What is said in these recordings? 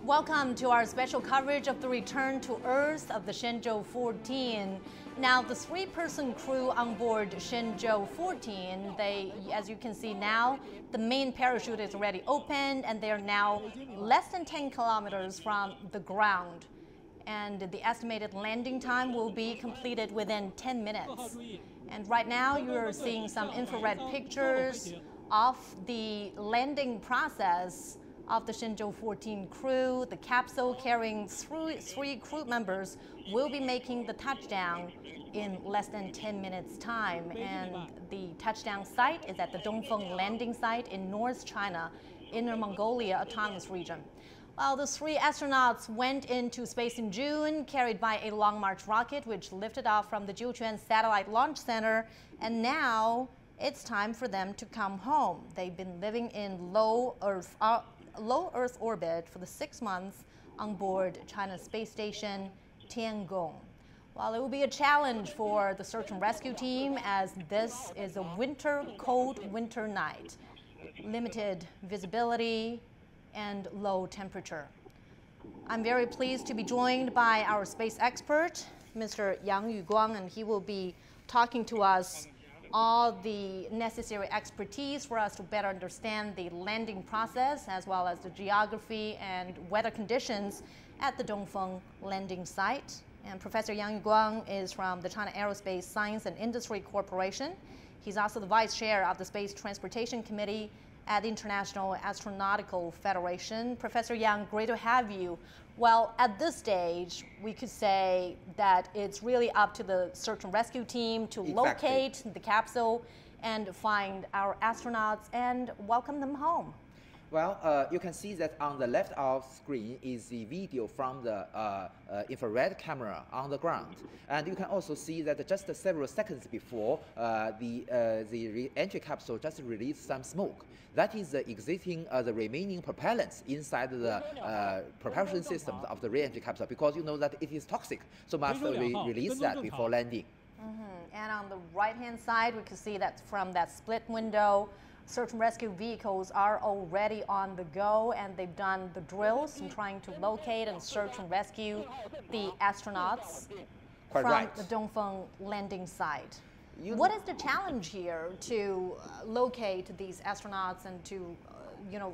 Welcome to our special coverage of the return to Earth of the Shenzhou-14. Now, the three-person crew on board Shenzhou-14, as you can see now, the main parachute is already opened and they are now less than 10 kilometers from the ground. And the estimated landing time will be completed within 10 minutes. And right now, you're seeing some infrared pictures of the landing process of the Shenzhou-14 crew. The capsule carrying three crew members will be making the touchdown in less than 10 minutes time. And the touchdown site is at the Dongfeng landing site in North China, Inner Mongolia Autonomous Region. Well, the three astronauts went into space in June, carried by a Long March rocket, which lifted off from the Jiuquan Satellite Launch Center, and now it's time for them to come home. They've been living in low Earth orbit for the 6 months on board China's space station Tiangong. Well, it will be a challenge for the search and rescue team as this is a cold winter night. Limited visibility and low temperature. I'm very pleased to be joined by our space expert, Mr. Yang Yuguang, and he will be talking to us all the necessary expertise for us to better understand the landing process as well as the geography and weather conditions at the Dongfeng landing site. And Professor Yang Yuguang is from the China Aerospace Science and Industry Corporation. He's also the vice chair of the Space Transportation Committee at the International Astronautical Federation. Professor Yang, great to have you. Well, at this stage, we could say that it's really up to the search and rescue team to locate the capsule and find our astronauts and welcome them home. Well, you can see that on the left of screen is the video from the infrared camera on the ground. And you can also see that just several seconds before, the re-entry capsule just released some smoke. That is the remaining propellants inside the propulsion systems of the re-entry capsule, because you know that it is toxic, so must release that before landing. And on the right-hand side, we can see that from that split window, search and rescue vehicles are already on the go, and they've done the drills in trying to locate and search and rescue the astronauts from the Dongfeng landing site. What is the challenge here to locate these astronauts and to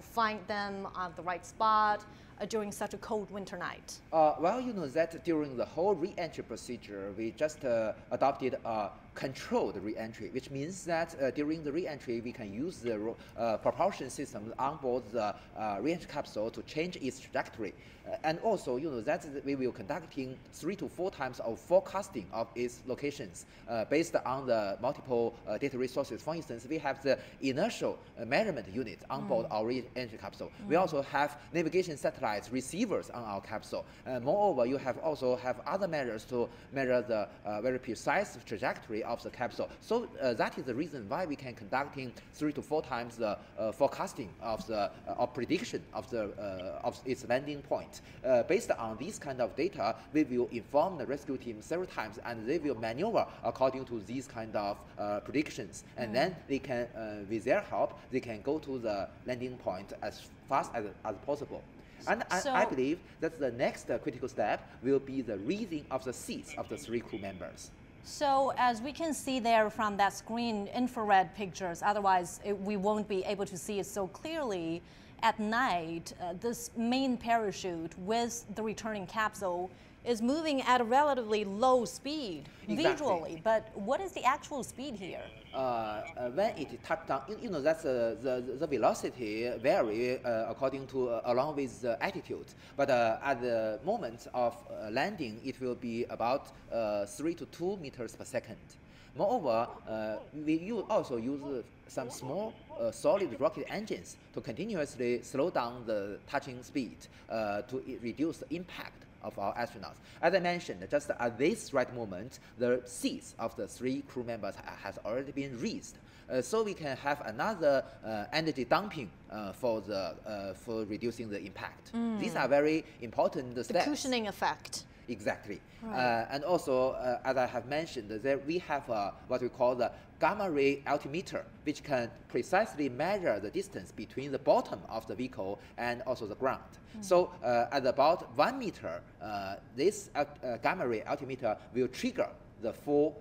find them on the right spot during such a cold winter night? Well, you know that during the whole re-entry procedure, we just adopted a controlled re-entry, which means that during the re-entry, we can use the propulsion systems on board the re-entry capsule to change its trajectory. And also, you know that we will conducting 3 to 4 times of forecasting of its locations based on the multiple data resources. For instance, we have the inertial measurement unit on board our re-entry capsule. We also have navigation satellites, receivers on our capsule. Moreover, you also have other measures to measure the very precise trajectory of the capsule. So that is the reason why we can conducting 3 to 4 times the forecasting of the prediction of its landing point. Based on this kind of data, we will inform the rescue team several times, and they will maneuver according to these kind of predictions. And then they can, with their help, they can go to the landing point as fast as possible. And I believe that the next critical step will be the reading of the seats of the 3 crew members. So as we can see there from that screen, infrared pictures, otherwise we won't be able to see it so clearly. At night, this main parachute with the returning capsule is moving at a relatively low speed visually, but what is the actual speed here? When it touched down, you know that's the velocity vary according to along with the altitude. But at the moment of landing, it will be about 3 to 2 meters per second. Moreover, we also use some small solid rocket engines to continuously slow down the touching speed to reduce the impact of our astronauts. As I mentioned, just at this right moment, the seats of the 3 crew members has already been raised. So we can have another energy dumping for reducing the impact. These are very important steps. The cushioning effect. Exactly. Right. And also, as I have mentioned, there we have what we call the gamma ray altimeter, which can precisely measure the distance between the bottom of the vehicle and also the ground. So at about 1 meter, this gamma ray altimeter will trigger the 4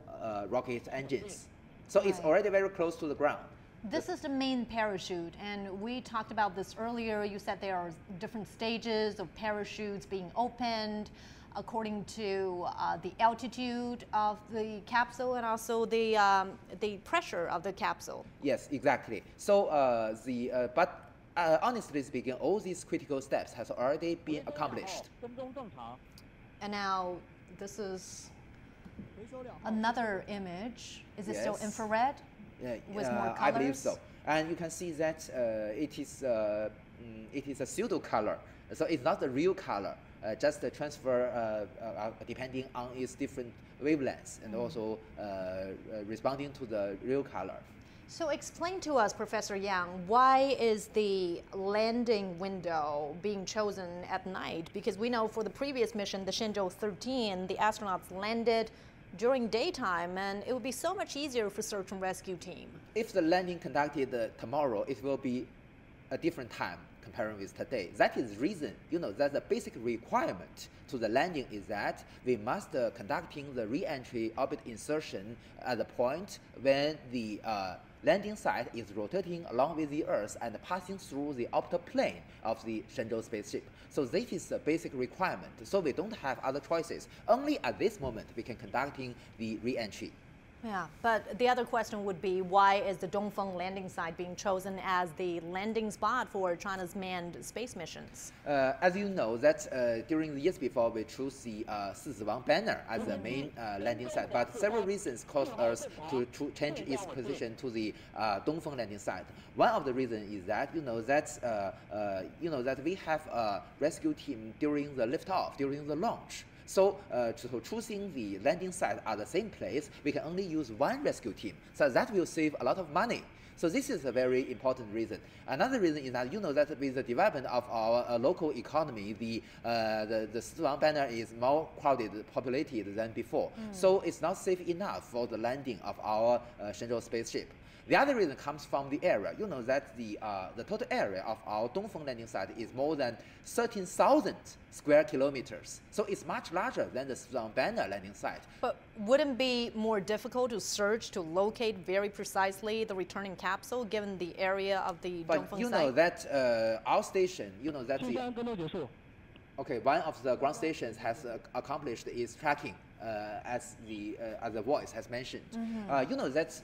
rocket engines. So it's already very close to the ground. This is the main parachute, and we talked about this earlier. You said there are different stages of parachutes being opened according to the altitude of the capsule and also the pressure of the capsule. Yes, exactly. So honestly speaking, all these critical steps has already been accomplished. And now this is another image. Is it still infrared? With more colors? I believe so. And you can see that it is a pseudo color. So it's not the real color, just the transfer depending on its different wavelengths and also responding to the real color. So explain to us, Professor Yang, why is the landing window being chosen at night? Because we know for the previous mission, the Shenzhou-14, the astronauts landed during daytime, and it would be so much easier for search and rescue team. If the landing conducted tomorrow, it will be a different time comparing with today. That is the reason, that the basic requirement to the landing is that we must conducting the re-entry orbit insertion at the point when the landing site is rotating along with the Earth and passing through the orbital plane of the Shenzhou spaceship. So this is a basic requirement. So we don't have other choices. Only at this moment we can conducting the re-entry. Yeah, but the other question would be, why is the Dongfeng landing site being chosen as the landing spot for China's manned space missions? As you know, that during the years before, we chose the Sisi banner as the main landing site, but several reasons caused us to change its position to the Dongfeng landing site. One of the reasons is that that we have a rescue team during the liftoff, during the launch. So choosing the landing site at the same place, we can only use one rescue team. So that will save a lot of money. So this is a very important reason. Another reason is that that with the development of our local economy, the Sisi banner is more crowded, populated than before. So it's not safe enough for the landing of our Shenzhou spaceship. The other reason comes from the area. That the total area of our Dongfeng landing site is more than 13,000 square kilometers. So it's much larger than the Sisi banner landing site. But wouldn't it be more difficult to search, to locate very precisely the returning capsule, given the area of the Dongfeng site? But that our station, that the... Okay, one of the ground stations has accomplished its tracking, as the voice has mentioned. That's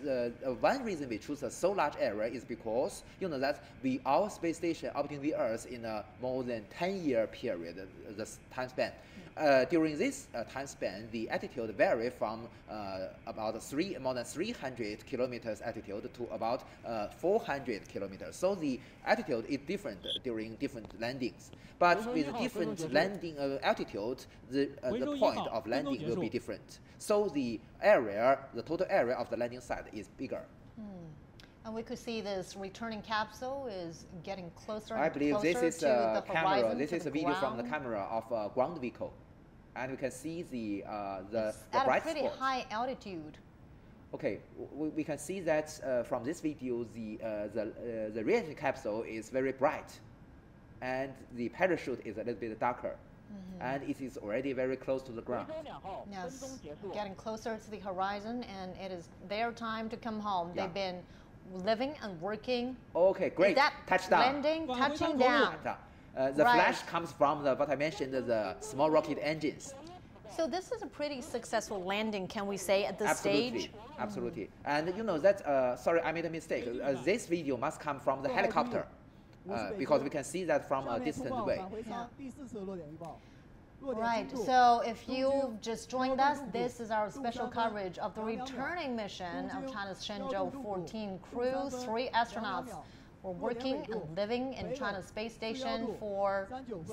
one reason we choose a so large area is because that our space station orbiting the Earth in a more than 10-year period, the time span. During this time span, the altitude varies from about more than 300 kilometers altitude to about 400 kilometers. So the altitude is different during different landings. But with different landing altitude, the point of landing will be different. So the total area of the landing site is bigger. And we could see this returning capsule is getting closer I believe closer this is to a the camera. horizon, This to is the a video from the ground. camera of a ground vehicle, and we can see the It's bright at a pretty spot. high altitude. Okay, we can see that from this video, the re-entry capsule is very bright, and the parachute is a little bit darker, and it is already very close to the ground. Yes, getting closer to the horizon, and it is their time to come home. Yeah. They've been living and working. Okay, great. Is that Touchdown. landing, touching down? The Right. flash comes from what I mentioned, the small rocket engines. So this is a pretty successful landing, can we say, at this Absolutely, stage? absolutely. And that, sorry, I made a mistake. This video must come from the helicopter, because we can see that from a distant way. Right, so if you just joined us, this is our special coverage of the returning mission of China's Shenzhou-14 crew. 3 astronauts were working and living in China's space station for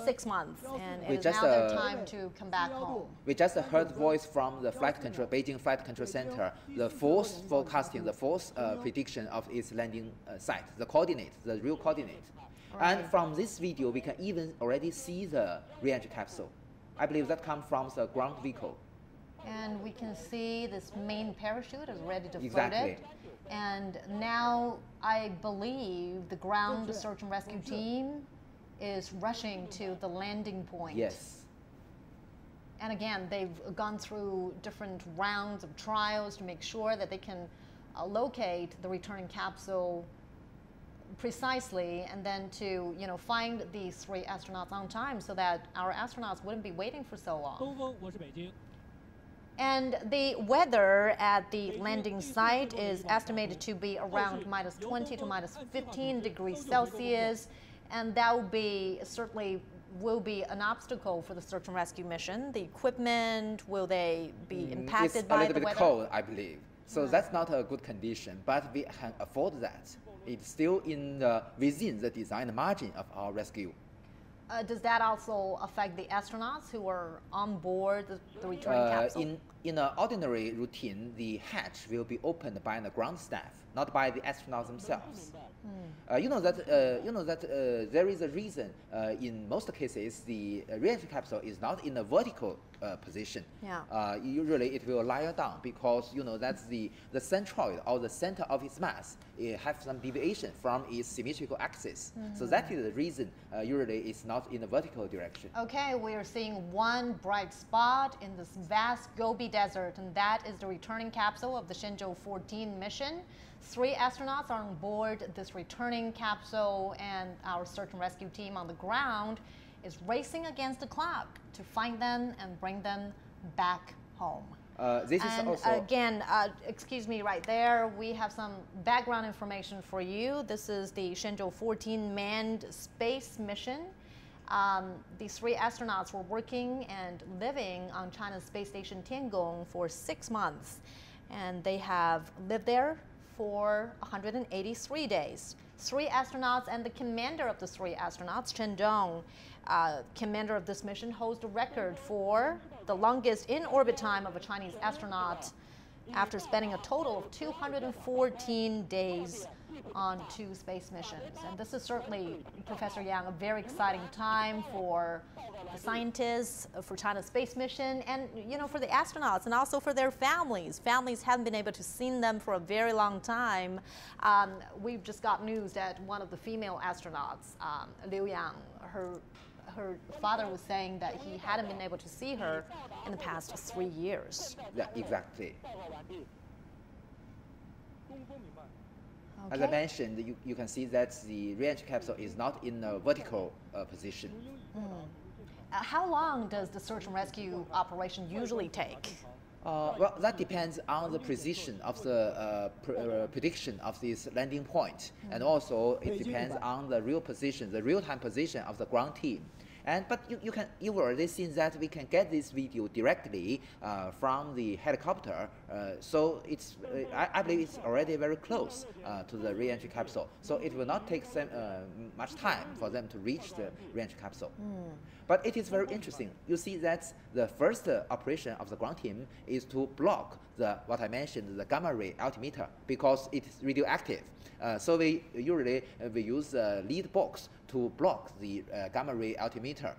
6 months, and it is now their time to come back home. We just heard voice from the flight control, Beijing Flight Control Center, the fourth forecasting, the fourth prediction of its landing site, the coordinate, the real coordinate. Right. And from this video, we can even already see the re-entry capsule. I believe that comes from the ground vehicle. And we can see this main parachute is ready to float Exactly. it. And now I believe the ground search and rescue team is rushing to the landing point. Yes. And again, they've gone through different rounds of trials to make sure that they can locate the returning capsule precisely, and then to find these 3 astronauts on time so that our astronauts wouldn't be waiting for so long. 东风，我是北京。 And the weather at the landing site is estimated to be around -20 to -15 degrees Celsius, and that will be certainly an obstacle for the search and rescue mission. The equipment, will they be impacted by the weather? It's a little bit cold, I believe. So that's not a good condition, but we can afford that. It's still within the design margin of our rescue. Does that also affect the astronauts who are on board the returning capsule? In an ordinary routine, the hatch will be opened by the ground staff, not by the astronauts themselves. You know that there is a reason. In most cases, the re-entry capsule is not in a vertical position. Yeah. Usually, it will lie down because that's the centroid or the center of its mass. It has some deviation from its symmetrical axis. So that is the reason. Usually, it's not in a vertical direction. Okay, we are seeing one bright spot in this vast Gobi Desert, and that is the returning capsule of the Shenzhou-14 mission. 3 astronauts are on board this returning capsule, and our search and rescue team on the ground is racing against the clock to find them and bring them back home. This and is also again, excuse me, right there, we have some background information for you. This is the Shenzhou-14 manned space mission. These 3 astronauts were working and living on China's space station Tiangong for 6 months, and they have lived there for 183 days. 3 astronauts and the commander of the 3 astronauts, Chen Dong, commander of this mission, holds the record for the longest in-orbit time of a Chinese astronaut after spending a total of 214 days on 2 space missions. And this is certainly, Professor Yang, a very exciting time for the scientists, for China's space mission, and for the astronauts, and also for their families. Families haven't been able to see them for a very long time. We've just got news that one of the female astronauts, Liu Yang, her father was saying that he hadn't been able to see her in the past 3 years. Yeah, exactly. Okay. As I mentioned, you can see that the re-entry capsule is not in a vertical position. How long does the search and rescue operation usually take? Well, that depends on the precision of the prediction of this landing point, and also it depends on the real-time position of the ground team. But you've already seen that we can get this video directly from the helicopter, so it's I believe it's already very close to the re-entry capsule. So it will not take much time for them to reach the re-entry capsule. But it is very interesting. You see that the first operation of the ground team is to block what I mentioned, the gamma ray altimeter, because it is radioactive. So we usually use a lead box to block the gamma ray altimeter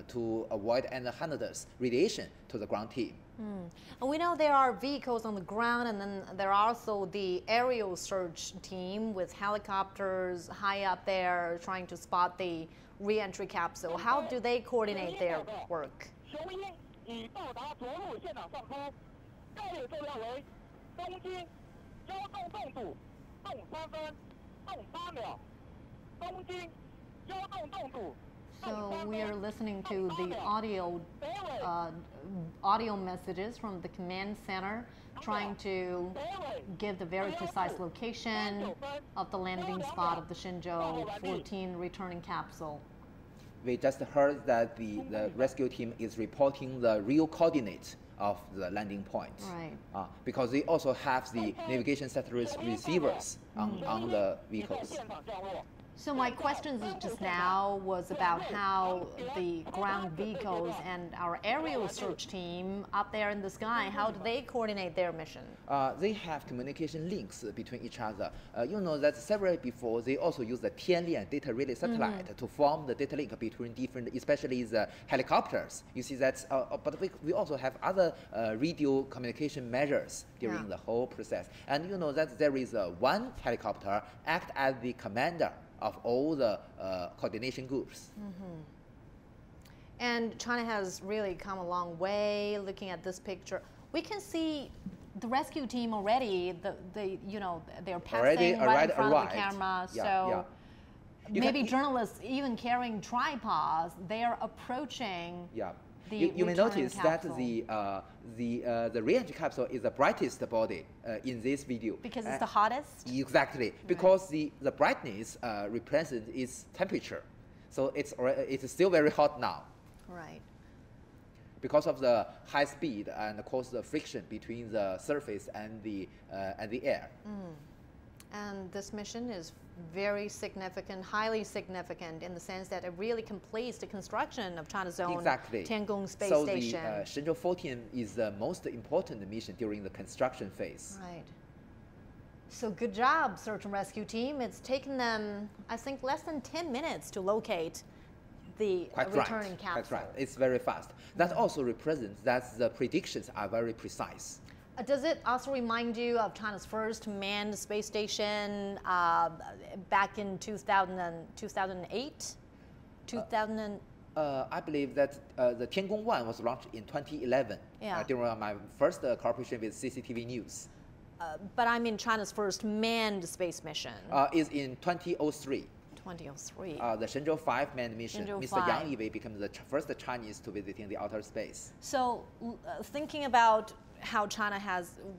to avoid any hazardous radiation to the ground team. And we know there are vehicles on the ground, and then there are also the aerial search team with helicopters high up there trying to spot the re-entry capsule. How do they coordinate their work? So we are listening to the audio messages from the command center, trying to give the very precise location of the landing spot of the Shenzhou-14 returning capsule. We just heard that the rescue team is reporting the real coordinates of the landing point. Right. Because they also have the navigation satellite receivers on the vehicles. So my questions just now was about how the ground vehicles and our aerial search team up there in the sky, how do they coordinate their mission? They have communication links between each other. You know that several before, they also use the Tianlian data relay satellite to form the data link between different, especially the helicopters. You see that, but we also have other radio communication measures during the whole process. And you know that there is one helicopter act as the commander of all the coordination groups. And China has really come a long way. Looking at this picture, we can see the rescue team already. They're passing right in front of the camera. Maybe journalists even carrying tripods. They are approaching. You may notice capsule. That the re-entry capsule is the brightest body in this video. Because it's the hottest? Exactly. Right. Because the brightness represents its temperature. So it's still very hot now. Right. Because of the high speed and of course the friction between the surface and the air. And this mission is very significant, highly significant in the sense that it really completes the construction of China's own Tiangong space station. So the Shenzhou-14 is the most important mission during the construction phase. Right. So good job, search and rescue team. It's taken them, I think, less than 10 minutes to locate the returning capsule. That's right. It's very fast. That also represents that the predictions are very precise. Does it also remind you of China's first manned space station back in 2008? I believe that the Tiangong-1 was launched in 2011 during my first cooperation with CCTV News. But I mean China's first manned space mission. Is in 2003. 2003. The Shenzhou-5 manned mission. Mr. Yang Yiwei became the first Chinese to visiting the outer space. So thinking about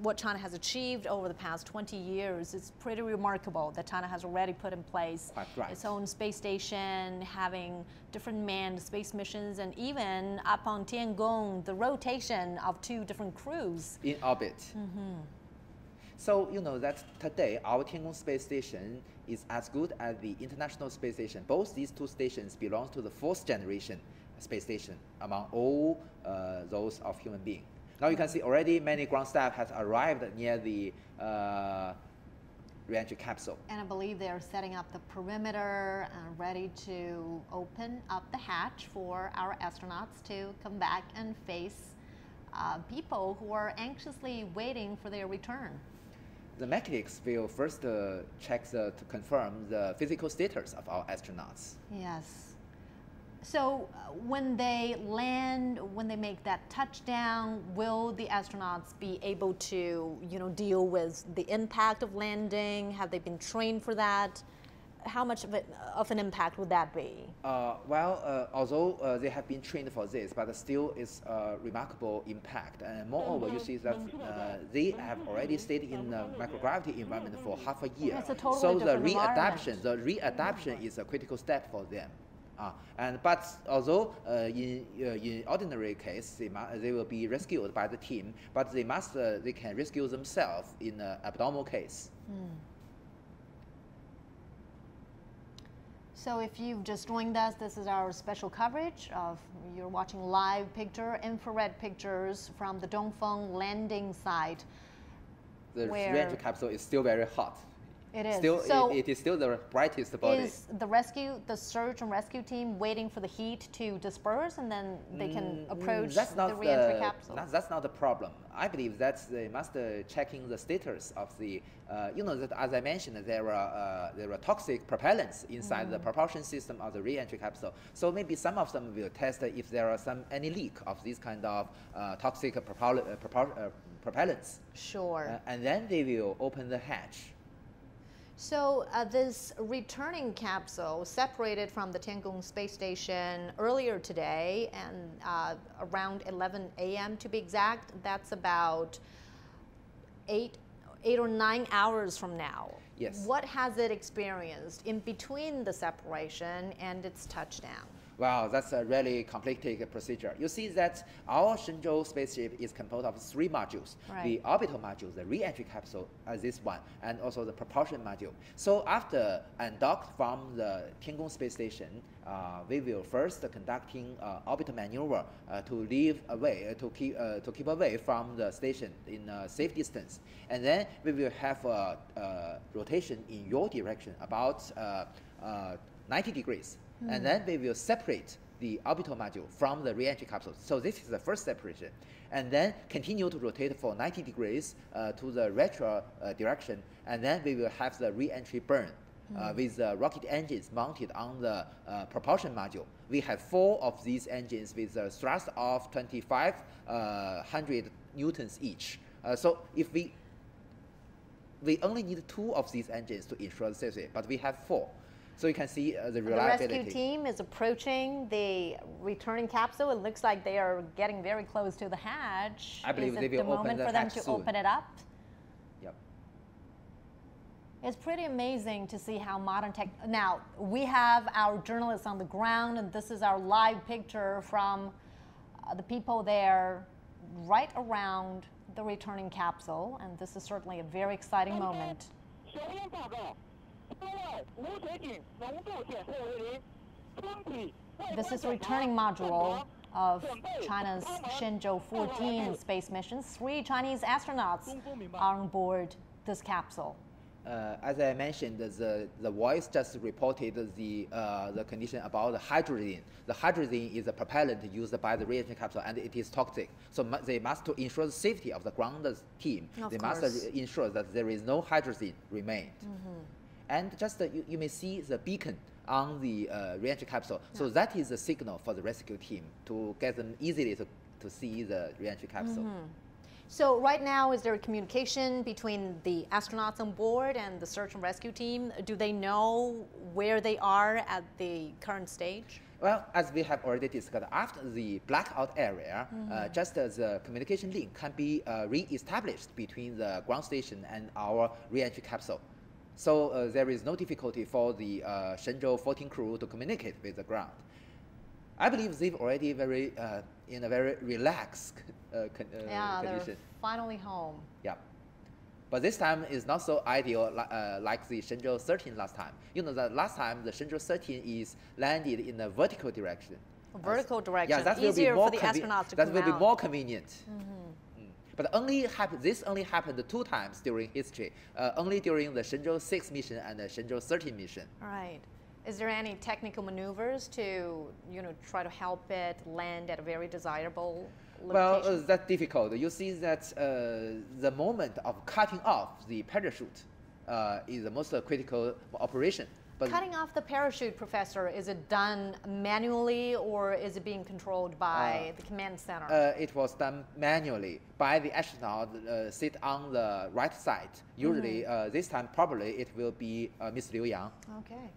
what China has achieved over the past 20 years, it's pretty remarkable that China has already put in place its own space station, having different manned space missions, and even up on Tiangong, the rotation of 2 different crews in orbit. So you know that today our Tiangong space station is as good as the International Space Station. Both these 2 stations belong to the 4th generation space station among all those of human beings. Now you can see already many ground staff has arrived near the re-entry capsule. And I believe they are setting up the perimeter and ready to open up the hatch for our astronauts to come back and face people who are anxiously waiting for their return. The mechanics will first check to confirm the physical status of our astronauts. Yes. So when they land, when they make that touchdown, will the astronauts be able to, deal with the impact of landing? Have they been trained for that? How much of an impact would that be? Although they have been trained for this, but still it's a remarkable impact. And moreover, you see that they have already stayed in a microgravity environment for half a year. It's a totally so different the readaptation is a critical step for them. But although in ordinary case they will be rescued by the team, but they can rescue themselves in an abnormal case. So if you've just joined us, this is our special coverage of, you're watching live infrared pictures from the Dongfeng landing site. The re-entry capsule is still very hot. It is. It is still the brightest body. Is the search and rescue team waiting for the heat to disperse and then they can approach the re-entry capsule? That's not the problem. I believe that they must checking the status of the, that as I mentioned, there are toxic propellants inside the propulsion system of the re-entry capsule. So maybe some of them will test if there are any leak of these kind of toxic propellants. Sure. And then they will open the hatch. So this returning capsule separated from the Tiangong space station earlier today, and around 11 a.m. to be exact. That's about 8 or 9 hours from now. Yes. What has it experienced in between the separation and its touchdown? Wow, that's a really complicated procedure. You see that our Shenzhou spaceship is composed of 3 modules. Right. The orbital module, the re-entry capsule, this one, and also the propulsion module. So after undocked from the Tiangong space station, we will first conducting orbital maneuver to leave away, to keep away from the station in a safe distance. And then we will have a rotation in your direction, about 90 degrees. And then we will separate the orbital module from the re-entry capsule. So this is the first separation. And then continue to rotate for 90 degrees to the retro direction. And then we will have the re-entry burn with the rocket engines mounted on the propulsion module. We have 4 of these engines with a thrust of 2,500 newtons each. So if we only need 2 of these engines to ensure the safety, but we have 4. So you can see the reliability. The rescue team is approaching the returning capsule. It looks like they are getting very close to the hatch. I believe they will open the moment for them to hatch soon. open it up? Yep. It's pretty amazing to see how modern tech. Now, we have our journalists on the ground, and this is our live picture from the people there right around the returning capsule. And this is certainly a very exciting moment. This is the returning module of China's Shenzhou-14 space mission. 3 Chinese astronauts are on board this capsule. As I mentioned, the voice just reported the condition about the hydrogen. The hydrogen is a propellant used by the re-entry capsule, and it is toxic. So they must, to ensure the safety of the ground team, they must ensure that there is no hydrogen remained. And just you may see the beacon on the re-entry capsule. So that is a signal for the rescue team to get them easily to see the re-entry capsule. So right now, is there a communication between the astronauts on board and the search and rescue team? Do they know where they are at the current stage? Well, as we have already discussed, after the blackout area, just the communication link can be re-established between the ground station and our re-entry capsule. So there is no difficulty for the Shenzhou-14 crew to communicate with the ground. I believe they've already in a very relaxed condition. They're finally home. Yeah. But this time is not so ideal like the Shenzhou-13 last time. You know that last time the Shenzhou-13 is landed in a vertical direction. Vertical direction, yeah, that will easier be more for the astronauts to that come will be out. more convenient. But this only happened 2 times during history, only during the Shenzhou-6 mission and the Shenzhou-13 mission. All right. Is there any technical maneuvers to, try to help it land at a very desirable location? Well, that's difficult. You see that the moment of cutting off the parachute is the most critical operation. But cutting off the parachute, Professor, is it done manually or is it being controlled by the command center? It was done manually by the astronaut sit on the right side. Usually, this time probably it will be Miss Liu Yang. Okay.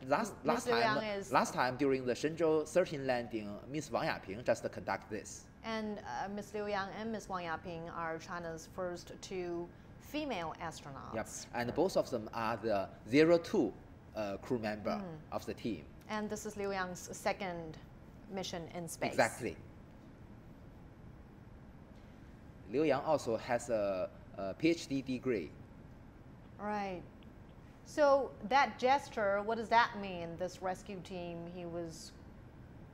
Last time during the Shenzhou-13 landing, Miss Wang Yaping just conducted this. And Miss Liu Yang and Miss Wang Yaping are China's first 2 female astronauts. Yep. And both of them are the 02 crew member of the team. And this is Liu Yang's 2nd mission in space. Exactly. Liu Yang also has a PhD degree. Right. So that gesture, what does that mean? This rescue team, he was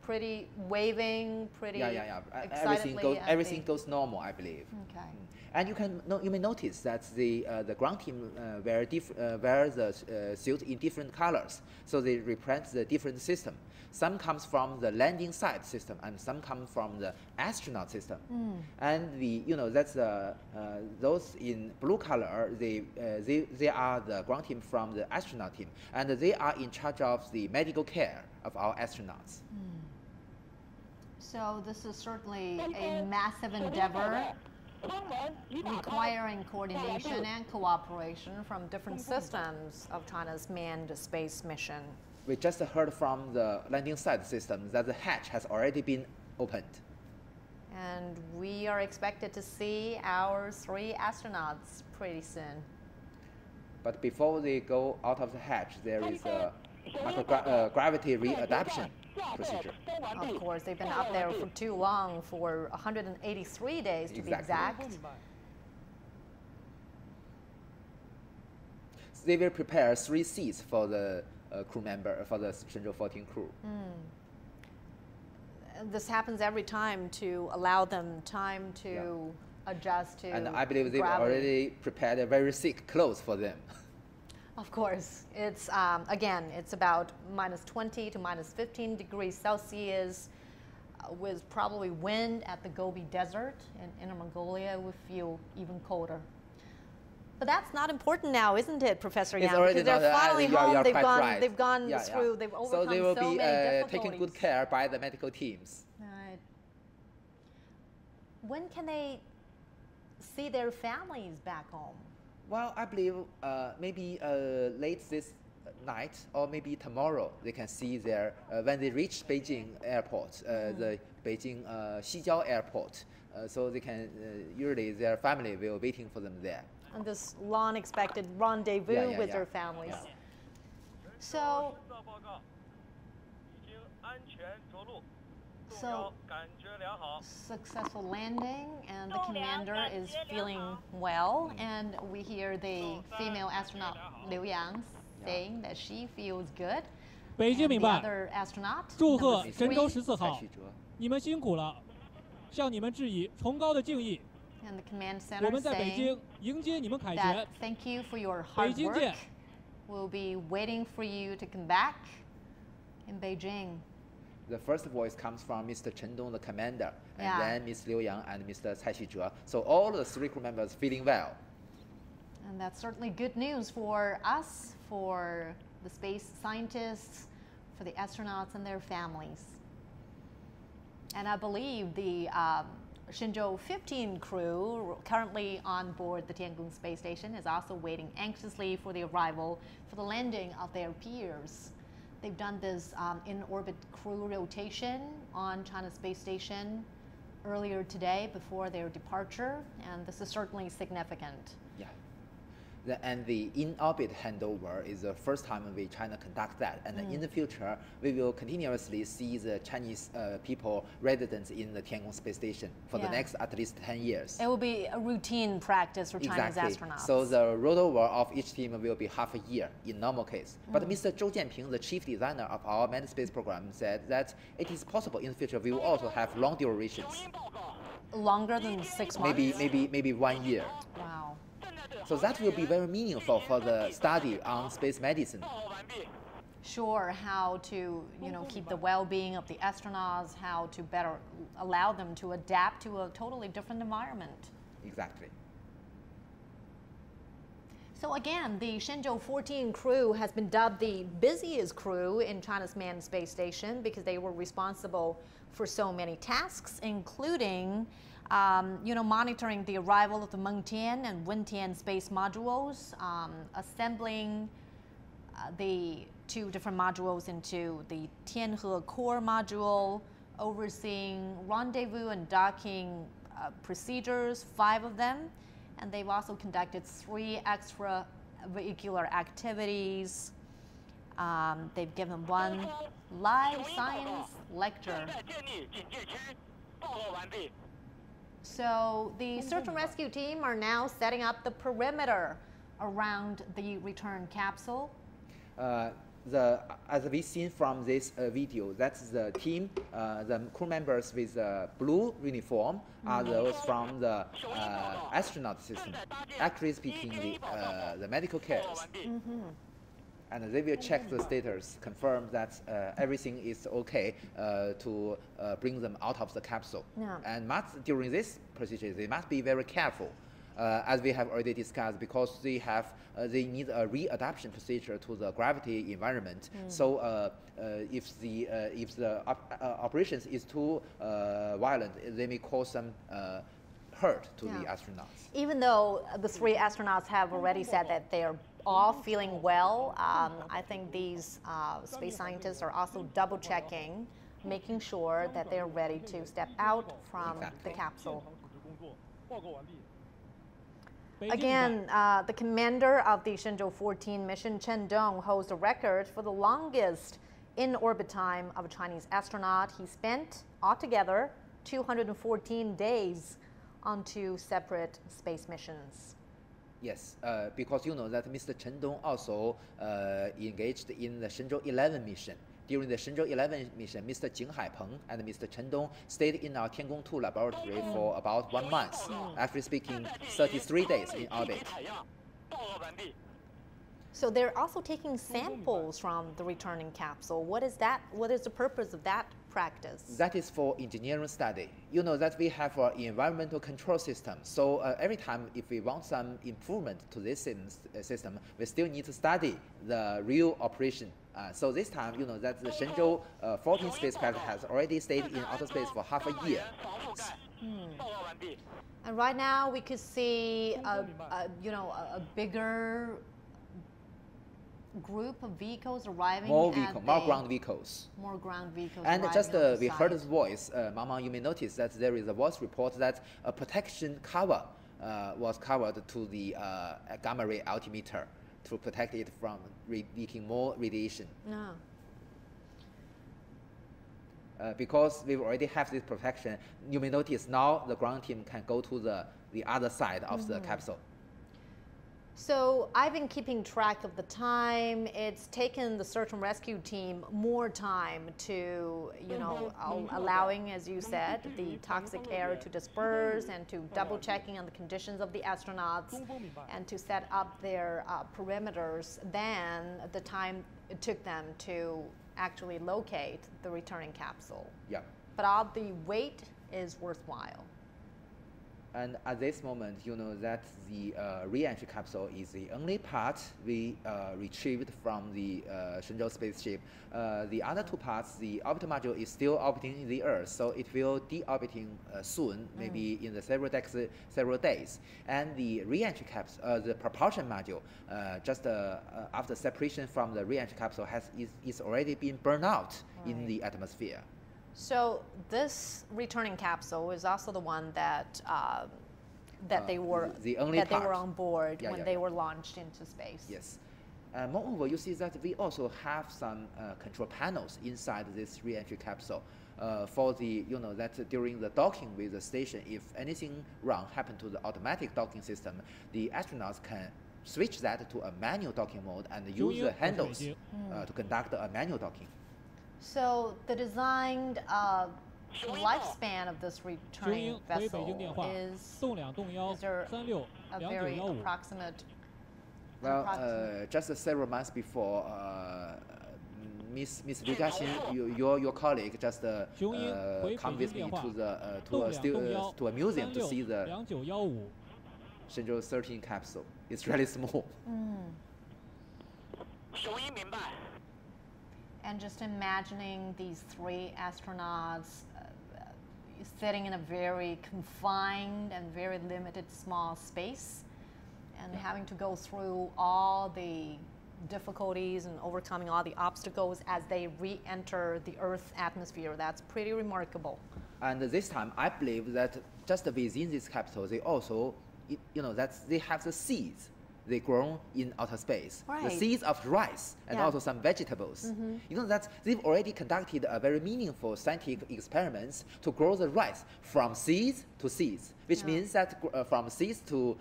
pretty waving, pretty excitedly. Everything goes normal, I believe. Okay. And you may notice that the ground team wear the suit in different colors, so they represent the different system. Some comes from the landing site system, and some come from the astronaut system. And that's those in blue color. They are the ground team from the astronaut team, and they are in charge of the medical care of our astronauts. So this is certainly a massive endeavor, requiring coordination and cooperation from different systems of China's manned space mission. We just heard from the landing site system that the hatch has already been opened. And we are expected to see our 3 astronauts pretty soon. But before they go out of the hatch, there is a microgravity readaptation procedure. Of course, they've been up there for too long, for 183 days to be exact. They will prepare 3 seats for the crew member, for the Shenzhou-14 crew. This happens every time to allow them time to adjust to And I believe they've gravity. already prepared a very thick clothes for them. Of course, it's again, it's about -20 to -15 degrees Celsius, with probably wind at the Gobi Desert in Inner Mongolia. Would feel even colder. But that's not important now, isn't it, Professor Yang? Already Because they're finally home. They've gone through. They've overcome so they will be many difficulties. taken good care by the medical teams. Right. When can they see their families back home? Well, I believe maybe late this night or maybe tomorrow they can see their when they reach Beijing airport, the Beijing Xijiao airport. So they can usually their family will waiting for them there. And this long expected rendezvous with their families. So successful landing, and the commander is feeling well, and we hear the female astronaut Liu Yang saying that she feels good. 北京明白。 other astronaut, 祝贺 number 神舟 3, 14号，你们辛苦了，向你们致以崇高的敬意。 and the command 我 center 们在北 saying 京迎接你们凯 that 旋。 thank you for your hard 北京 work. 见。 We'll be waiting for you to come back in Beijing. The first voice comes from Mr. Chen Dong, the commander, and Yeah. then Ms. Liu Yang and Mr. Cai Xizhe. So all the 3 crew members feeling well. And that's certainly good news for us, for the space scientists, for the astronauts and their families. And I believe the Shenzhou-14 crew currently on board the Tiangong space station is also waiting anxiously for the arrival, for the landing of their peers. They've done this in-orbit crew rotation on China's space station earlier today before their departure, and this is certainly significant. Yeah. And the in-orbit handover is the first time we China conduct that. And in the future, we will continuously see the Chinese people residents in the Tiangong space station for the next at least 10 years. It will be a routine practice for Chinese astronauts. So the rollover of each team will be half a year in normal case. But Mr. Zhou Jianping, the chief designer of our manned space program, said that it is possible in the future we will also have long durations. Longer than 6 months? Maybe 1 year. Wow. So that will be very meaningful for the study on space medicine. Sure, how to keep the well-being of the astronauts, how to better allow them to adapt to a totally different environment. Exactly. So again, the Shenzhou-14 crew has been dubbed the busiest crew in China's manned space station because they were responsible for so many tasks, including monitoring the arrival of the Mengtian and Wentian space modules, assembling the 2 different modules into the Tianhe core module, overseeing rendezvous and docking procedures, 5 of them, and they've also conducted 3 extravehicular activities. They've given 1 live science lecture. So the search and rescue team are now setting up the perimeter around the return capsule. As we've seen from this video, that's the team, the crew members with blue uniform are those from the astronaut system, actually speaking the medical cares. And they will check the status, confirm that everything is okay to bring them out of the capsule. Yeah. And during this procedure, they must be very careful, as we have already discussed, because they need a readaptation procedure to the gravity environment. So if the operations is too violent, they may cause some hurt to the astronauts. Even though the 3 astronauts have already said that they are all feeling well, I think these space scientists are also double checking, making sure that they're ready to step out from the capsule. Again, the commander of the Shenzhou-14 mission, Chen Dong, holds the record for the longest in-orbit time of a Chinese astronaut. He spent altogether 214 days on 2 separate space missions. Yes, because you know that Mr. Chen Dong also engaged in the Shenzhou-11 mission. During the Shenzhou-11 mission, Mr. Jing Haipeng and Mr. Chen Dong stayed in our Tiangong 2 laboratory for about 1 month, actually speaking 33 days in orbit. So they're also taking samples from the returning capsule. What is that? What is the purpose of that practice? That is for engineering study. You know that we have an environmental control system. So every time if we want some improvement to this system, we still need to study the real operation. So this time, you know that the Shenzhou-14 spacecraft has already stayed in outer space for half a year. And right now we could see a bigger group of vehicles arriving. More ground vehicles. More ground vehicles. And just we heard his voice, Mama. You may notice that there is a voice report that a protection cover was covered to the gamma ray altimeter to protect it from leaking more radiation. No. Because we already have this protection, you may notice now the ground team can go to the other side of the capsule. So I've been keeping track of the time. It's taken the search and rescue team more time to, allowing, as you said, the toxic air to disperse and to double checking on the conditions of the astronauts and to set up their perimeters than the time it took them to actually locate the returning capsule. Yeah. But all the wait is worthwhile. And at this moment, you know that the re-entry capsule is the only part we retrieved from the Shenzhou spaceship. The other 2 parts, the orbiter module is still orbiting the Earth, so it will de-orbiting soon, maybe in the several days. And the re-entry capsule, the propulsion module, just after separation from the re-entry capsule, is already been burned out in the atmosphere. So this returning capsule is also the one that they were on board when they were launched into space. Yes. Moreover, you see that we also have some control panels inside this re-entry capsule. For the that during the docking with the station, if anything wrong happened to the automatic docking system, the astronauts can switch that to a manual docking mode and use the handles to conduct a manual docking. So the designed lifespan of this returning vessel is there a very approximate? Well, just several months before, Miss Liu Jiaxin, your colleague, just come with me to a museum to see the Shenzhou-13 capsule. It's really small. And just imagining these 3 astronauts sitting in a very confined and very limited small space and having to go through all the difficulties and overcoming all the obstacles as they re-enter the Earth's atmosphere. That's pretty remarkable. And this time, I believe that just within this capsule, they also, they have the seeds. They grow in outer space. Right. The seeds of rice and also some vegetables. You know that they've already conducted a very meaningful scientific experiments to grow the rice from seeds to seeds, which means that from seeds to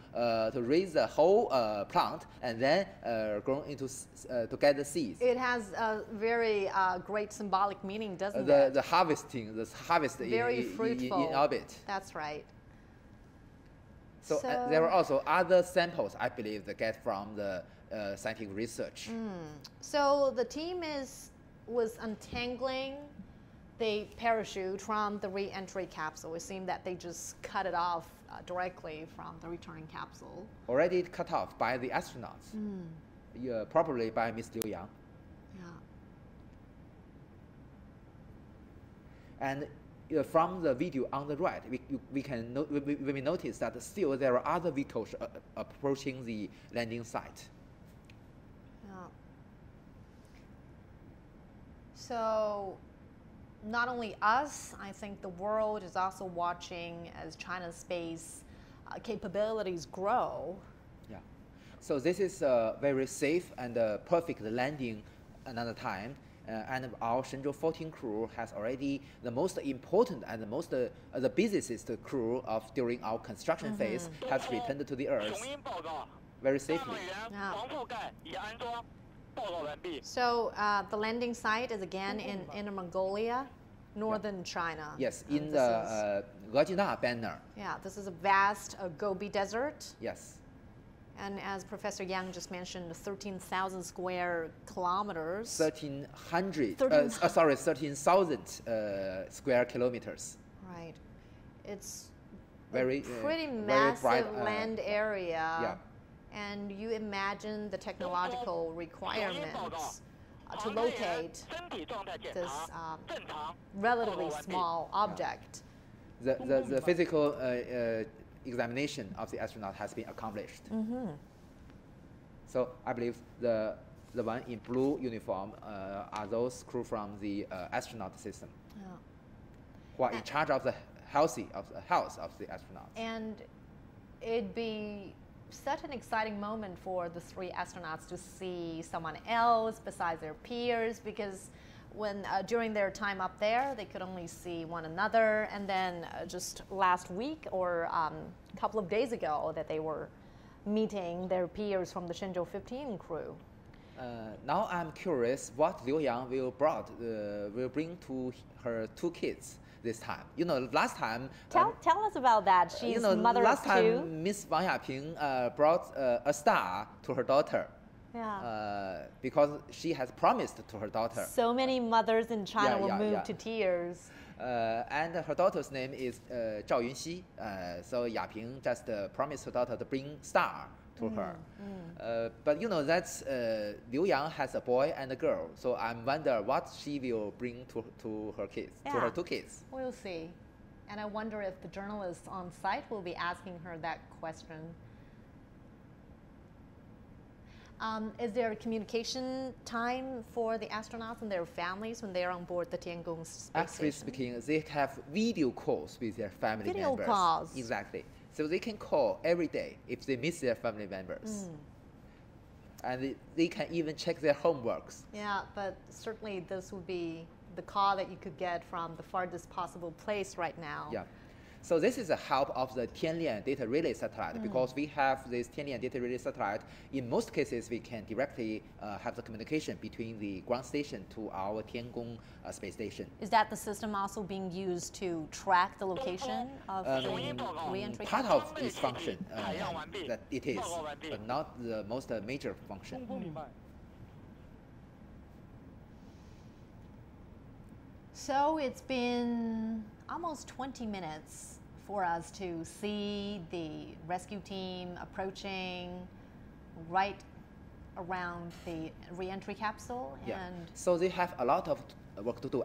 raise the whole plant and then grow into to get the seeds. It has a very great symbolic meaning, doesn't it? The harvest very fruitful. In orbit. That's right. So there are also other samples, I believe, that get from the scientific research. So the team was untangling the parachute from the re-entry capsule. It seemed that they just cut it off directly from the returning capsule. Already cut off by the astronauts, probably by Miss Liu Yang. Yeah. And from the video on the right, we notice that still there are other vehicles approaching the landing site. Yeah. So not only us, I think the world is also watching as China's space capabilities grow. So this is a very safe and perfect landing another time. And our Shenzhou-14 crew has already the most important and the busiest crew of during our construction phase has returned to the Earth very safely. Yeah. So the landing site is again in Inner Mongolia, northern China. Yes, in the Gejina banner. Yeah, this is a vast Gobi Desert. Yes. And as Professor Yang just mentioned, 13,000 square kilometers. 13,000 square kilometers. Right. It's very pretty massive land area. Yeah. And you imagine the technological requirements to locate this relatively small object. The physical examination of the astronaut has been accomplished. So I believe the one in blue uniform are those crew from the astronaut system, who are in charge of the health of the astronaut. And it'd be such an exciting moment for the three astronauts to see someone else besides their peers, because when during their time up there, they could only see one another, and then just last week or a couple of days ago that they were meeting their peers from the Shenzhou-14 crew. Now I'm curious what Liu Yang will bring to her two kids this time. You know, last time. Tell us about that. She's mother last of two. time Miss Wang Yaping brought a star to her daughter. Yeah. Because she has promised to her daughter. So many mothers in China will move to tears. And her daughter's name is Zhao Yunxi. So Yaping just promised her daughter to bring star to her. But you know that's Liu Yang has a boy and a girl. So I'm wonder what she will bring to her kids, to her two kids. We'll see. And I wonder if the journalists on site will be asking her that question. Is there a communication time for the astronauts and their families when they are on board the Tiangong space Actually station? speaking, they have video calls with their family members. Video calls. Exactly. So they can call every day if they miss their family members. And they can even check their homeworks. Yeah, but certainly this would be the call that you could get from the farthest possible place right now. Yeah. So this is the help of the Tianlian data relay satellite. Because we have this Tianlian data relay satellite, in most cases we can directly have the communication between the ground station to our Tiangong space station. Is that the system also being used to track the location of the re-entry? Part of its function that it is, but not the most major function. So it's been almost 20 minutes for us to see the rescue team approaching right around the re-entry capsule. And so they have a lot of work to do.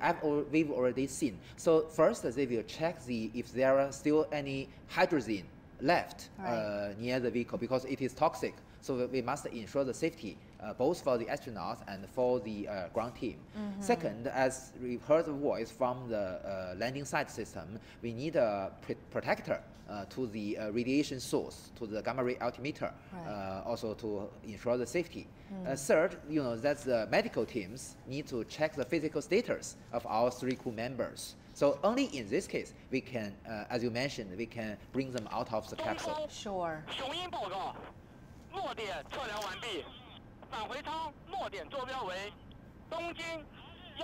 We've already seen. So first they will check if there are still any hydrogen left near the vehicle, because it is toxic. So we must ensure the safety, both for the astronauts and for the ground team. Second, as we've heard the voice from the landing site system, we need a protector to the radiation source, to the gamma ray altimeter, also to ensure the safety. Third, you know, that the medical teams need to check the physical status of our three crew members. So only in this case, we can, as you mentioned, we can bring them out of the capsule. Sure.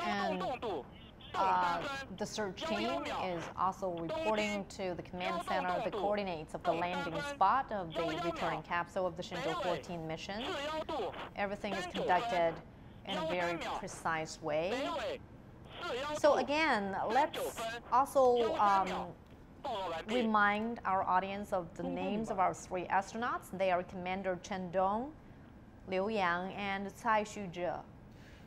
And the search team is also reporting to the command center the coordinates of the landing spot of the returning capsule of the Shenzhou-14 mission. Everything is conducted in a very precise way. So again, let's also remind our audience of the names of our three astronauts. They are Commander Chen Dong, Liu Yang, and Cai Xuzhe.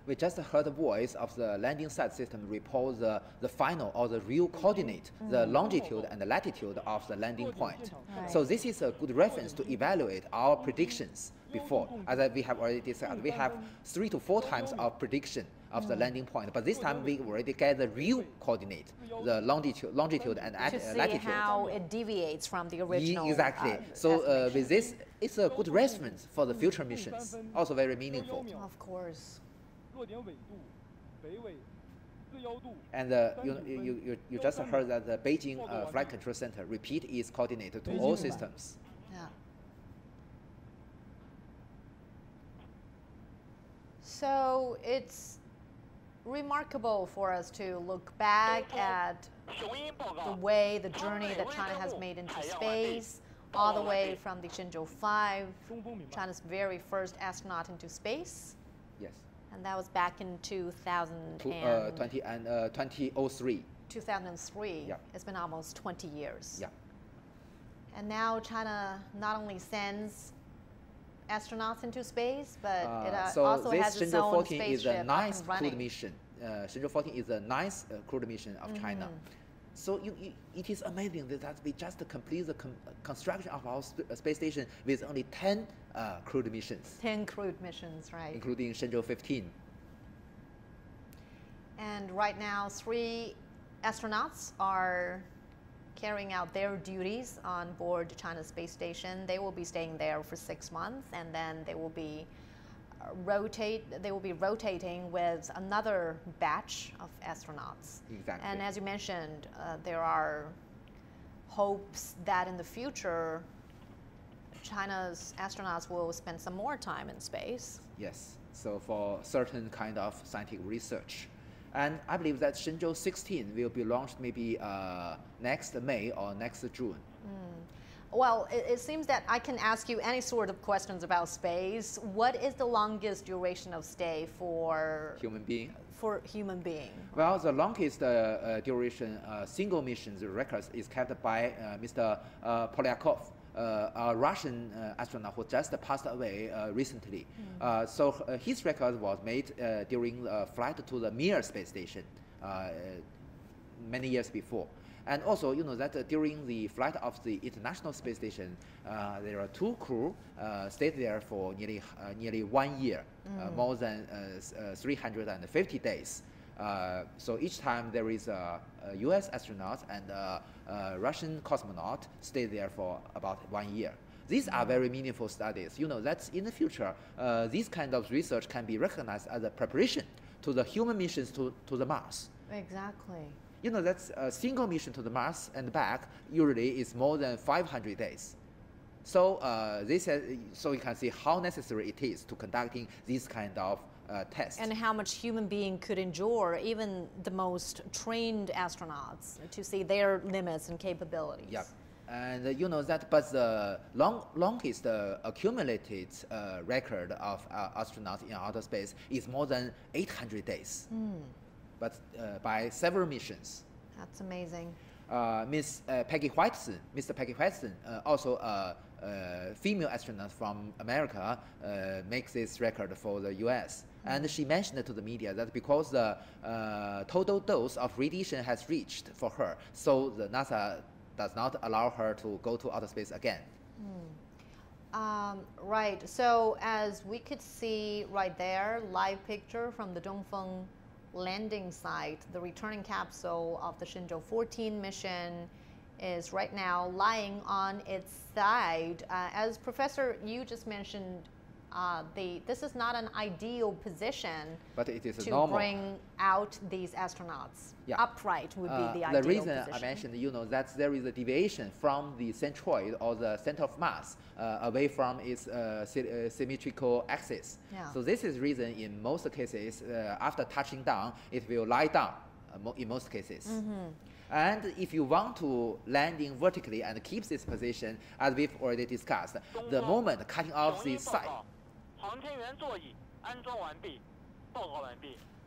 We just heard the voice of the landing site system report the final or the real coordinate, the longitude and the latitude of the landing point. So this is a good reference to evaluate our predictions before. As we have already discussed, we have 3 to 4 times our prediction of the landing point. But this time we already get the real coordinate, the longitude and to see latitude. how it deviates from the original. Exactly. So with this, it's a good reference for the future missions. Also very meaningful. Of course. And you just heard that the Beijing Flight Control Center repeat its coordinate to all systems. Yeah. So it's remarkable for us to look back at the way, the journey that China has made into space, all the way from the Shenzhou-14, China's very first astronaut into space. Yes. And that was back in 2003. 2003. Yeah. It's been almost 20 years. Yeah. And now China not only sends astronauts into space, but it also has its own spaceship up and running. Shenzhou-14 is a nice crewed mission. Shenzhou-14 is a nice crewed mission of China. So it is amazing that we just complete the construction of our space station with only 10 crewed missions. 10 crewed missions, right. Including Shenzhou-15. And right now, 3 astronauts are carrying out their duties on board China's space station. They will be staying there for 6 months, and then they will be rotating with another batch of astronauts. Exactly. And as you mentioned, there are hopes that in the future, China's astronauts will spend some more time in space. Yes, so for certain kind of scientific research. And I believe that Shenzhou-16 will be launched maybe next May or next June. Well, it seems that I can ask you any sort of questions about space. What is the longest duration of stay for human being? For human being. Well, the longest duration single mission records is kept by Mr. Polyakov, a Russian astronaut who just passed away recently. So his record was made during the flight to the Mir space station many years before. And also, you know that during the flight of the International Space Station, there are 2 crew stayed there for nearly 1 year, more than 350 days. So each time there is a US astronaut and a Russian cosmonaut stay there for about 1 year. These are very meaningful studies. You know that in the future, this kind of research can be recognized as a preparation to the human missions to the Mars. Exactly. You know that a single mission to the Mars and back usually is more than 500 days. So so you can see how necessary it is to conducting these kind of tests. And how much human being could endure, even the most trained astronauts, to see their limits and capabilities. Yeah. And you know that, but the longest accumulated record of astronauts in outer space is more than 800 days. But by several missions. That's amazing. Mr. Peggy Whiteson, also a female astronaut from America, makes this record for the US. And she mentioned to the media that because the total dose of radiation has reached for her, so the NASA does not allow her to go to outer space again. Right, so as we could see right there, live picture from the Dongfeng landing site, the returning capsule of the Shenzhou-14 mission is right now lying on its side. As Professor Yu just mentioned, this is not an ideal position, but it is to normal. Bring out these astronauts. Yeah. Upright would be the ideal The reason position. I mentioned, you know, that there is a deviation from the centroid or the center of mass away from its symmetrical axis. Yeah. So this is reason in most cases, after touching down, it will lie down in most cases. And if you want to landing vertically and keep this position, as we've already discussed, the moment cutting off the side.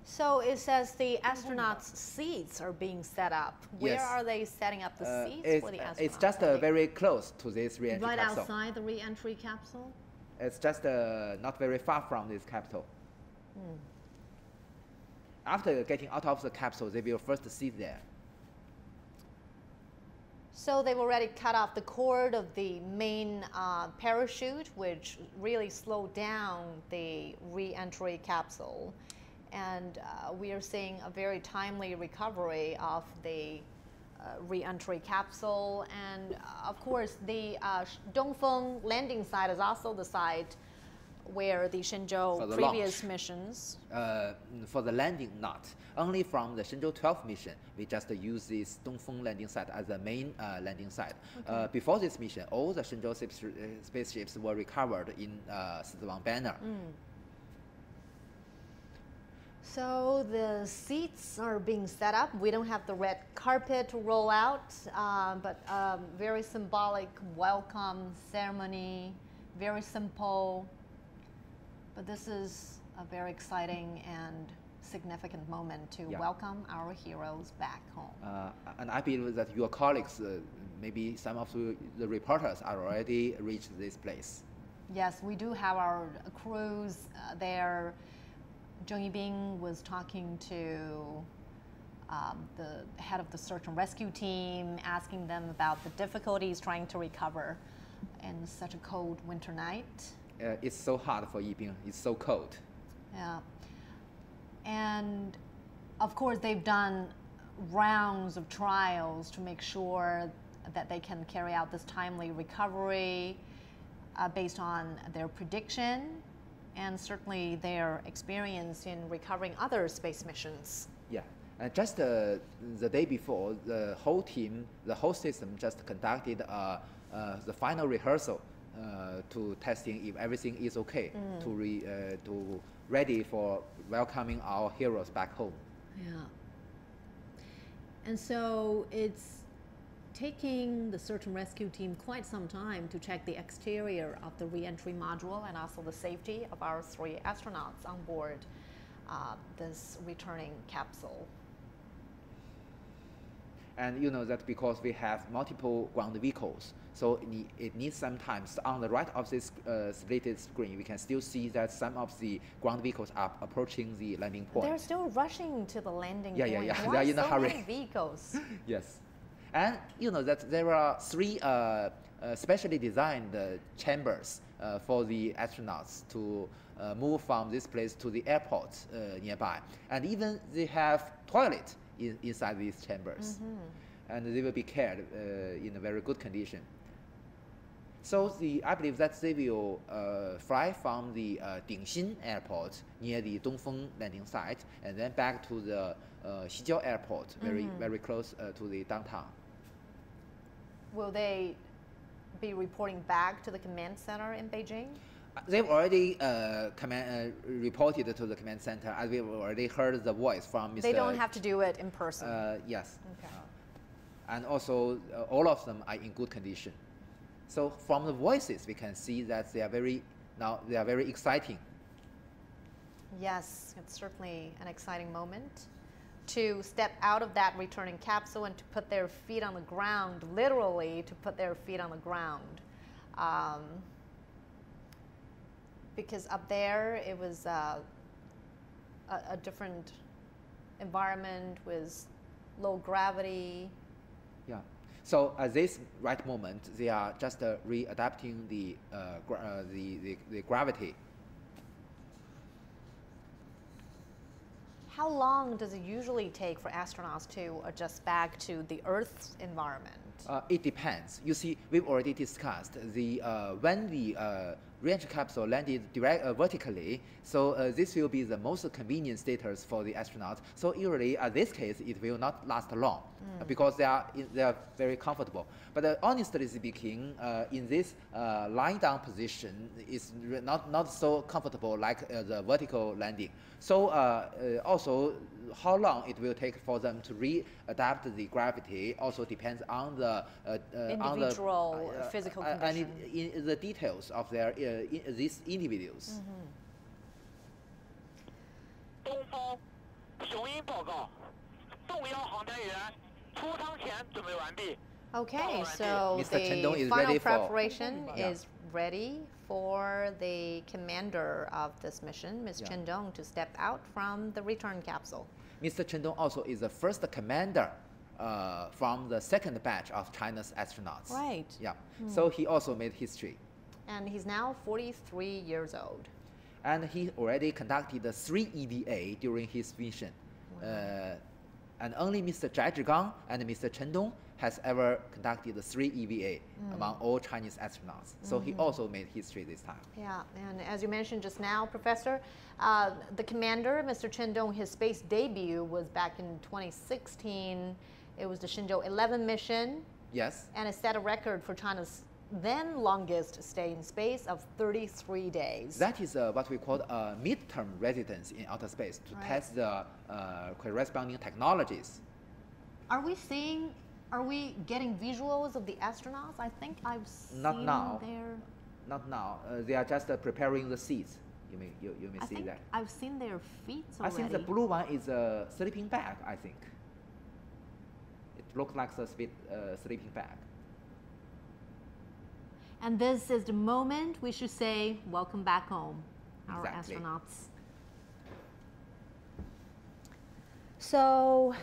So it says the astronauts' seats are being set up. Where Yes. are they setting up the seats for the astronauts? It's just very close to this re-entry right capsule. outside the re-entry capsule? It's just not very far from this capsule. After getting out of the capsule, they will first sit there. So they've already cut off the cord of the main parachute, which really slowed down the re-entry capsule. And we are seeing a very timely recovery of the re-entry capsule. And of course, the Dongfeng landing site is also the site where the Shenzhou previous missions. For the landing, not. Only from the Shenzhou-14 mission, we just use this Dongfeng landing site as the main landing site. Okay. Before this mission, all the Shenzhou spaceships were recovered in Sichuan banner. So the seats are being set up. We don't have the red carpet to roll out, but very symbolic welcome ceremony, very simple. But this is a very exciting and significant moment to welcome our heroes back home. And I believe that your colleagues, maybe some of the reporters, are already reached this place. Yes, we do have our crews there. Zheng Yibing was talking to the head of the search and rescue team, asking them about the difficulties trying to recover in such a cold winter night. It's so hard for Yibing. It's so cold. Yeah. And of course, they've done rounds of trials to make sure that they can carry out this timely recovery based on their prediction and certainly their experience in recovering other space missions. Yeah. And just the day before, the whole team, the whole system just conducted the final rehearsal to testing if everything is okay, to ready for welcoming our heroes back home. Yeah. And so it's taking the search and rescue team quite some time to check the exterior of the re-entry module and also the safety of our 3 astronauts on board this returning capsule. And you know that because we have multiple ground vehicles, so it needs some time. So on the right of this splitted screen, we can still see that some of the ground vehicles are approaching the landing point. They're still rushing to the landing point. Yeah. Why They're in a hurry. Many vehicles? Yes. And you know that there are 3 specially designed chambers for the astronauts to move from this place to the airport nearby. And even they have toilet inside these chambers. And they will be cared in a very good condition. So I believe that they will fly from the Dingxin airport near the Dongfeng landing site and then back to the Xijiao airport, very close to the downtown. Will they be reporting back to the command center in Beijing? They've already reported to the command center, as we've already heard the voice from Mr. They don't have to do it in person? Yes. Okay. And also, all of them are in good condition. So from the voices, we can see that they are very exciting. Yes, it's certainly an exciting moment to step out of that returning capsule and to put their feet on the ground, literally to put their feet on the ground. Because up there, it was a different environment with low gravity. Yeah. So at this right moment, they are just readapting the gravity. How long does it usually take for astronauts to adjust back to the Earth's environment? It depends. You see, we've already discussed when the re-entry capsule landed vertically, so this will be the most convenient status for the astronauts. So usually, in this case, it will not last long because they are very comfortable. But honestly speaking, in this lying down position, is not so comfortable like the vertical landing. So also, how long it will take for them to readapt the gravity also depends on the individual physical condition. And in the details of their these individuals. Okay, so Mr. the final preparation is ready for the commander of this mission, Ms. Chen Dong, to step out from the return capsule. Mr. Chen Dong also is the first commander from the second batch of China's astronauts. Right. Yeah. So he also made history. And he's now 43 years old. And he already conducted 3 EVA during his mission. And only Mr. Zhai Zhigang and Mr. Chen Dong has ever conducted 3 EVA among all Chinese astronauts. So he also made history this time. Yeah, and as you mentioned just now, Professor, the commander, Mr. Chen Dong, his space debut was back in 2016. It was the Shenzhou-14 mission. Yes. And it set a record for China's then longest stay in space of 33 days. That is what we call a midterm residence in outer space to test the corresponding technologies. Are we getting visuals of the astronauts? I think I've seen Not now. their... Not now. They are just preparing the seats. You may see that. I've seen their feet already. I think the blue one is a sleeping bag, I think. It looks like a sleeping bag. And this is the moment we should say, welcome back home, our Exactly. astronauts. So,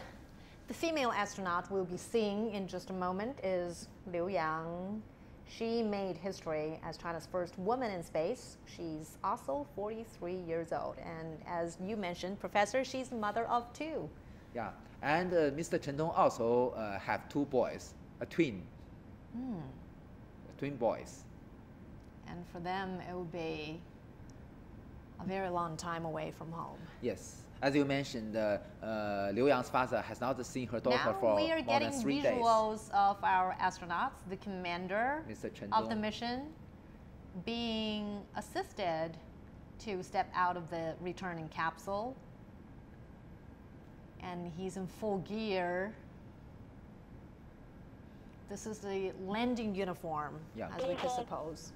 the female astronaut we'll be seeing in just a moment is Liu Yang. She made history as China's first woman in space. She's also 43 years old. And as you mentioned, Professor, she's the mother of 2. Yeah, and Mr. Chen Dong also have 2 boys, a twin. Twin boys. And for them, it would be a very long time away from home. Yes. As you mentioned, Liu Yang's father has not seen her daughter Now for we are more getting than 3 days. visuals of our astronauts, the commander Mr. Chen of the Dong. mission, being assisted to step out of the returning capsule. And he's in full gear. This is the landing uniform, as we could suppose.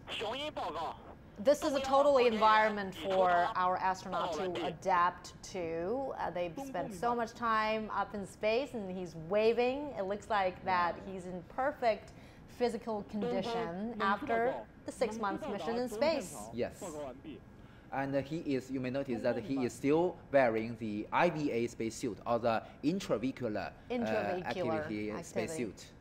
This is a total environment for our astronaut to adapt to. They've spent so much time up in space and he's waving. It looks like that he's in perfect physical condition after the 6-month mission in space. Yes. And he is, you may notice that he is still wearing the IVA spacesuit, or the intravehicular activity spacesuit.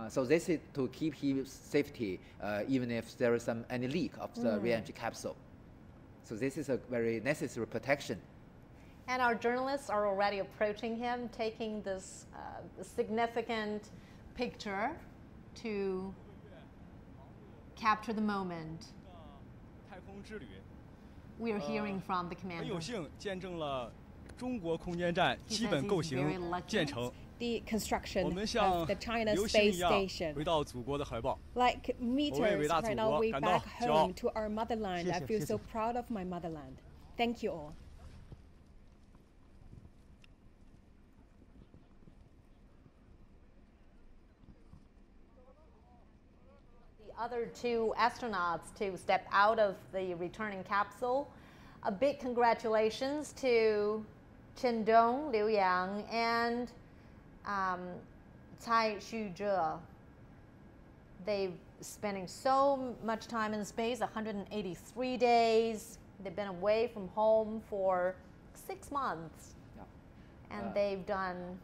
So this is to keep his safety, even if there is any leak of the re-entry capsule. So this is a very necessary protection. And our journalists are already approaching him, taking this significant picture to capture the moment. We are hearing from the commander. 很有幸见证了中国空间站基本构型建成。 The construction 我们像 of the China 流星 space 一样 station. 回到祖国的怀抱。 Like meters right now, way 感到 back 骄傲。 home to our motherland. 谢谢， I feel 谢谢。 so proud of my motherland. Thank you all. The other 2 astronauts to step out of the returning capsule. A big congratulations to Chen Dong, Liu Yang, and Cai Xuzhe. They've spending so much time in space, 183 days. They've been away from home for 6 months. Yeah. And they've done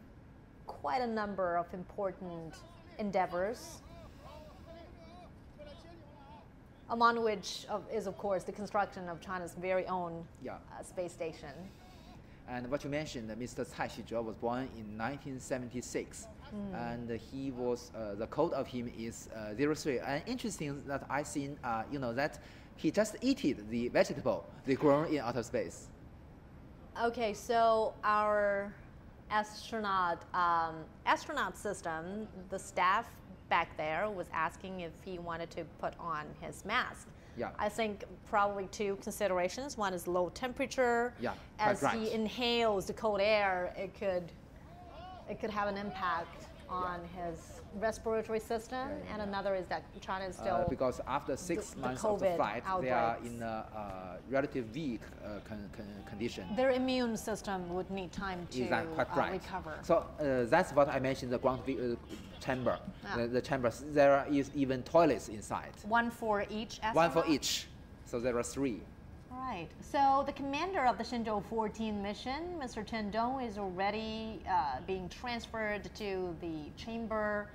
quite a number of important endeavors, among which is, of course, the construction of China's very own space station. And what you mentioned, Mr. Cai Xuzhe was born in 1976, and he was the code of him is 03. And interesting that I seen, that he just eated the vegetable they grown in outer space. Okay, so our astronaut system, the staff back there was asking if he wanted to put on his mask. Yeah. I think probably 2 considerations. One is low temperature. Yeah, as quite right. he inhales the cold air, it could have an impact on his respiratory system. And another is that China is still because after 6 the months of the COVID flight, they are outbreaks. in a relative weak condition. Their immune system would need time to Exactly, quite right. recover. So that's what I mentioned, the ground chamber. Yeah. The chambers, there is even toilets inside. 1 for each astronaut? 1 for each. So there are 3. All right. So the commander of the Shenzhou-14 mission, Mr. Chen Dong, is already being transferred to the chamber,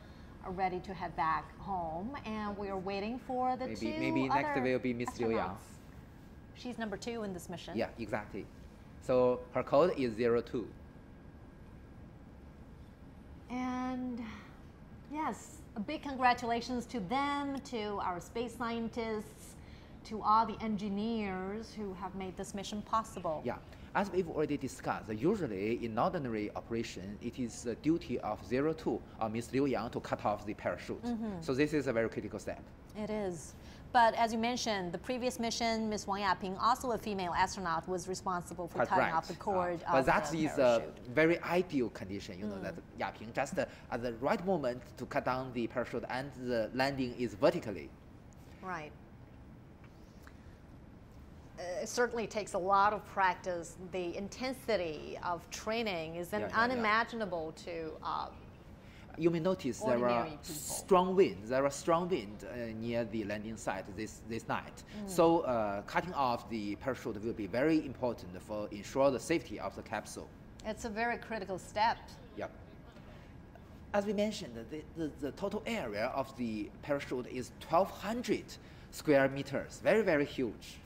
ready to head back home. And we are waiting for the Maybe next other will be Miss Liu Yang. astronauts. She's number 2 in this mission. Yeah, exactly. So her code is 02. And yes, a big congratulations to them, to our space scientists, to all the engineers who have made this mission possible. Yeah, as we've already discussed, usually in ordinary operation, it is the duty of 02 or Ms. Liu Yang to cut off the parachute. So this is a very critical step. It is. But as you mentioned, the previous mission, Ms. Wang Yaping, also a female astronaut, was responsible for Quite cutting right. off the cord But of that the is a parachute. very ideal condition, you know, that Yaping just at the right moment to cut down the parachute and the landing is vertically. Right. It certainly takes a lot of practice. The intensity of training is unimaginable to You may notice there are ordinary people. strong winds. There are strong wind near the landing site this night. So cutting off the parachute will be very important for ensure the safety of the capsule. It's a very critical step. Yeah. As we mentioned, the total area of the parachute is 1,200 square meters. Very, very huge.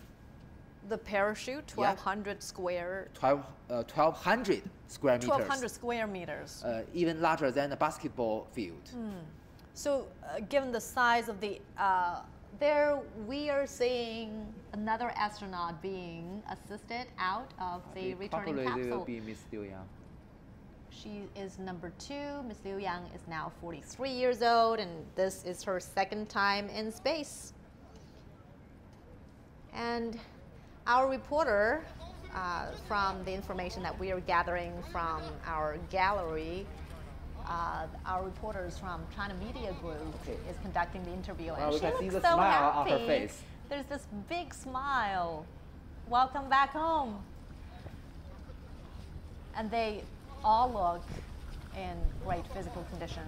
The parachute, 1,200 square. 1,200 square meters. 1,200 square meters. Even larger than a basketball field. So, given the size of the, there we are seeing another astronaut being assisted out of the returning Probably capsule. will be Miss Liu Yang. She is number 2. Miss Liu Yang is now 43 years old, and this is her second time in space. And our reporter, from the information that we are gathering from our gallery, our reporters from China Media Group is conducting the interview. Well, and we she can see looks the so smile happy. on her face. There's this big smile. Welcome back home. And they all look in great physical condition.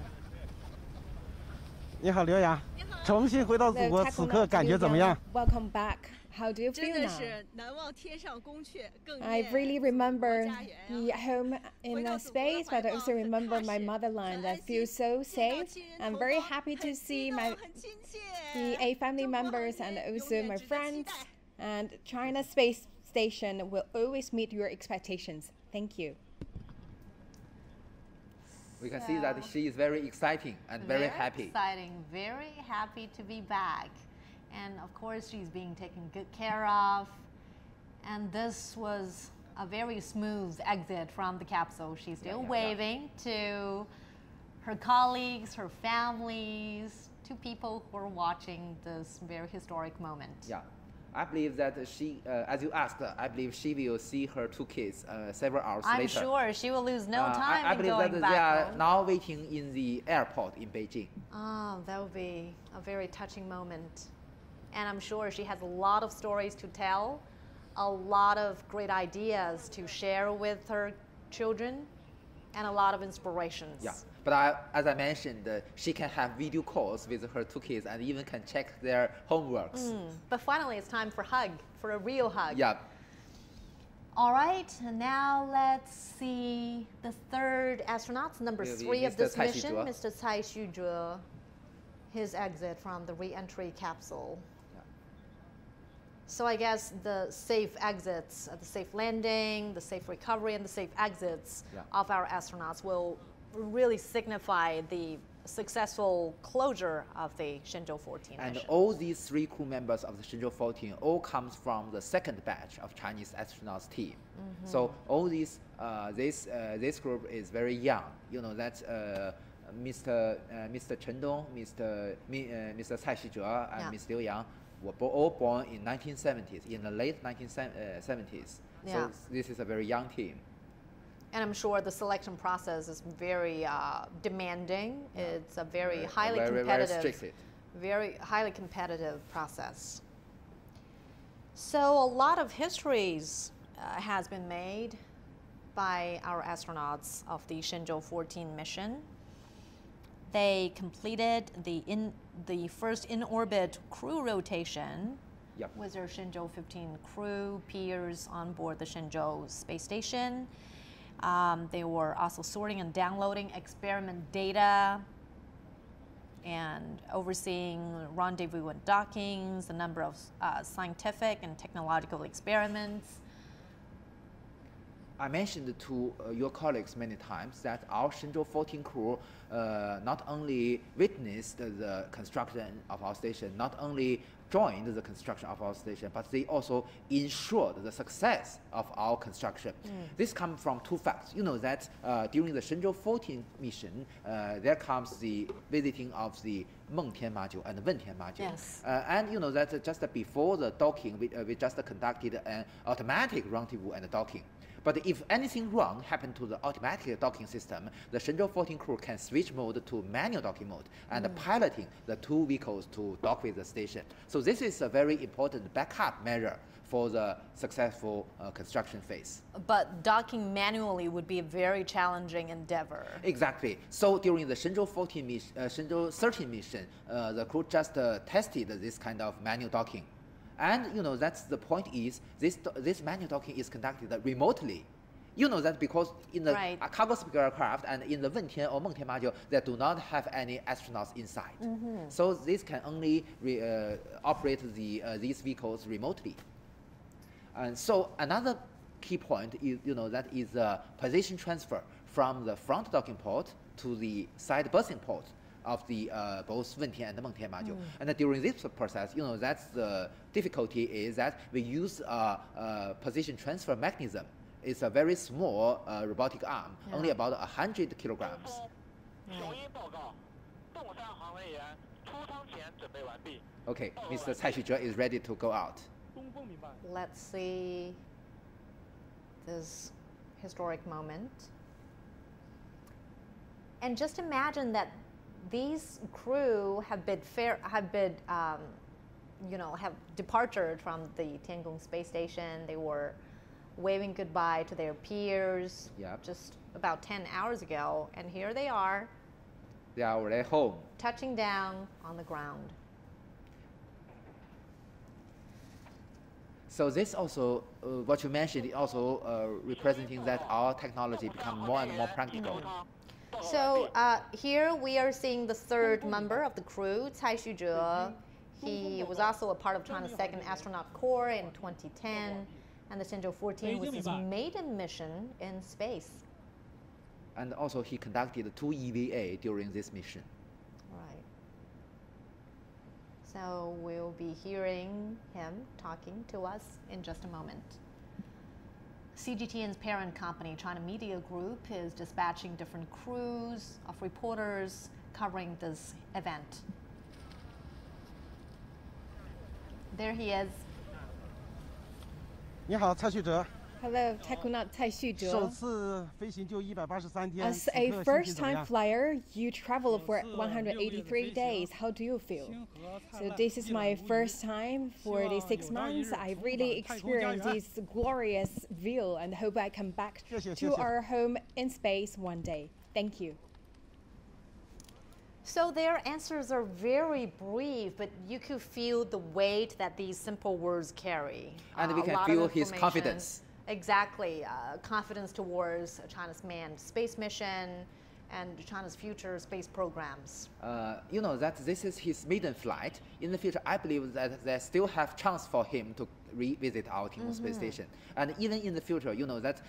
你好，刘洋，重新回到祖国，此刻感觉怎么样？ Welcome back. How do you 真 feel 的 now? 是难忘天上宫阙，更 I 念 really 祖国 remember 家园 the home in space, but I also remember my motherland. I feel so safe. I'm very happy to see the 8 family members and also my friends. And China Space Station will always meet your expectations. Thank you. We can see that she is very exciting and very happy. Exciting, very happy to be back. And of course, she's being taken good care of. And this was a very smooth exit from the capsule. She's still waving to her colleagues, her families, to people who are watching this very historic moment. Yeah. I believe that she, as you asked, I believe she will see her 2 kids several hours later. I'm sure she will lose no time I in believe going that back they are home. now waiting in the airport in Beijing. Oh, that would be a very touching moment. And I'm sure she has a lot of stories to tell, a lot of great ideas to share with her children, and a lot of inspirations. Yeah, but as I mentioned, she can have video calls with her 2 kids and even can check their homeworks. But finally, it's time for a real hug. Yeah. All right, and now let's see the third astronaut, number Will be 3 of Mr. this Cai mission, Xuzhe. Mr. Cai Xuzhe, his exit from the re-entry capsule. So I guess the safe exits, the safe landing, the safe recovery, and the safe exits of our astronauts will really signify the successful closure of the Shenzhou-14 And mission. all these 3 crew members of the Shenzhou-14 all comes from the second batch of Chinese astronauts team. So all these, this group is very young. You know that Mr. Chen Dong, Mr. Cai Xizhe, and Ms. Liu Yang were all born in 1970s, in the late 1970s. So this is a very young team. And I'm sure the selection process is very demanding. It's a very highly competitive, very highly competitive process. So a lot of histories has been made by our astronauts of the Shenzhou-14 mission. They completed the first in-orbit crew rotation with their Shenzhou-15 crew peers on board the Shenzhou space station. They were also sorting and downloading experiment data and overseeing rendezvous and dockings, a number of scientific and technological experiments. I mentioned to your colleagues many times that our Shenzhou-14 crew not only witnessed the construction of our station, not only joined the construction of our station, but they also ensured the success of our construction. This comes from two facts. You know that during the Shenzhou-14 mission, there comes the visiting of the Mengtian module and Wentian module. Yes. And you know that just before the docking, we just conducted an automatic rendezvous and docking. But if anything wrong happened to the automatic docking system, the Shenzhou-14 crew can switch mode to manual docking mode and piloting the two vehicles to dock with the station. So this is a very important backup measure for the successful construction phase. But docking manually would be a very challenging endeavor. Exactly. So during the Shenzhou-14 mission, Shenzhou-13 mission, the crew just tested this kind of manual docking. And you know, that's the point is this manual docking is conducted remotely. You know that because in the cargo speeder aircraft and in the Wentian or Mengtian module, they do not have any astronauts inside. So this can only operate these vehicles remotely. And so another key point is, you know, that is position transfer from the front docking port to the side berthing port of the both Wentian and Mengtian module. And during this process, you know, that's the difficulty is that we use a position transfer mechanism. It's a very small robotic arm, only about 100 kilograms. Okay, Mr. Cai Xuzhe is ready to go out. Let's see this historic moment. And just imagine that these crew have departed from the Tiangong space station. They were waving goodbye to their peers just about 10 hours ago, and here they are. They are already home. Touching down on the ground. So this also, what you mentioned, also representing that our technology become more and more practical. So here we are seeing the third member of the crew, Cai Xuzhe. He was also a part of China's second astronaut corps in 2010, and the Shenzhou-14 was his maiden mission in space. And also he conducted 2 EVA during this mission. Right. So we'll be hearing him talking to us in just a moment. CGTN's parent company, China Media Group, is dispatching different crews of reporters covering this event. There he is. 你好，蔡旭哲。 Hello, Takunat Cai Xuzhe. 首次飞行就183天。 As a first-time flyer, you traveled for 183 days. How do you feel? So this is my first time for the 6 months. I really experienced this glorious view and hope I come back to our home in space one day. Thank you. So their answers are very brief, but you could feel the weight that these simple words carry. And we can feel his confidence. Exactly. Confidence towards China's manned space mission and China's future space programs. You know that this is his maiden flight. In the future, I believe that they still have chance for him to revisit our Tiangong space station. And even in the future, you know that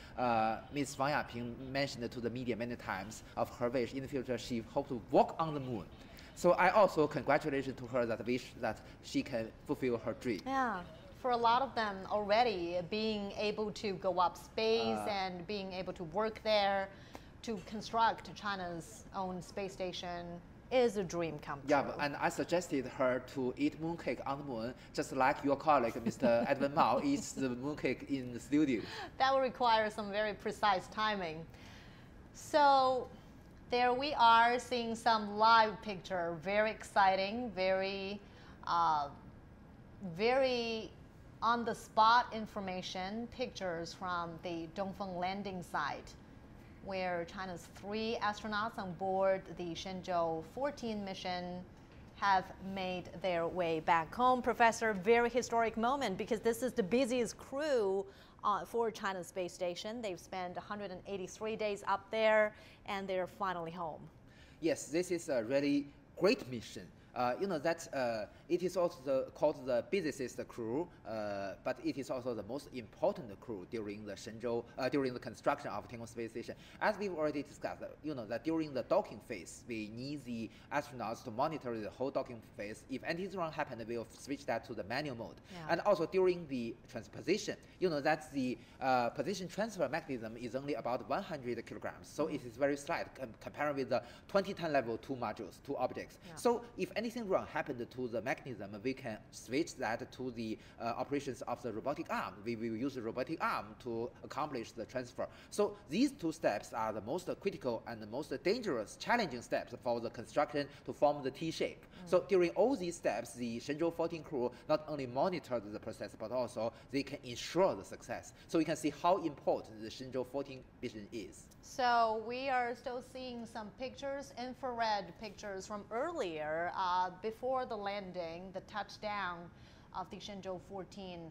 Ms. Wang Yaping mentioned to the media many times of her wish in the future she hopes to walk on the moon. So I also congratulations to her that wish that she can fulfill her dream. Yeah. For a lot of them already, being able to go up space and being able to work there to construct China's own space station is a dream come true. Yeah, and I suggested her to eat mooncake on the moon, just like your colleague, Mr. Edwin Mao, eats the mooncake in the studio. That will require some very precise timing. So there we are seeing some live picture, very exciting, very on-the-spot information, pictures from the Dongfeng landing site, where China's 3 astronauts on board the Shenzhou-14 mission have made their way back home. Professor, very historic moment because this is the busiest crew for China's space station. They've spent 183 days up there and they're finally home. Yes, this is a really great mission. You know that it is also called the busiest crew, but it is also the most important crew during the during the construction of Tiangong Space Station. As we've already discussed, you know that during the docking phase, we need the astronauts to monitor the whole docking phase. If anything wrong happened, we'll switch that to the manual mode. Yeah. And also during the transposition, you know that the position transfer mechanism is only about 100 kilograms, so it is very slight compared with the 20-ton level 2 modules, 2 objects. Yeah. So if anything wrong happened to the mechanism, we can switch that to the operations of the robotic arm. We will use the robotic arm to accomplish the transfer. So these 2 steps are the most critical and the most dangerous, challenging steps for the construction to form the T-shape. So during all these steps, the Shenzhou-14 crew not only monitored the process, but also they can ensure the success. So you can see how important the Shenzhou-14 mission is. So we are still seeing some pictures, infrared pictures from earlier, before the landing, the touchdown of the Shenzhou-14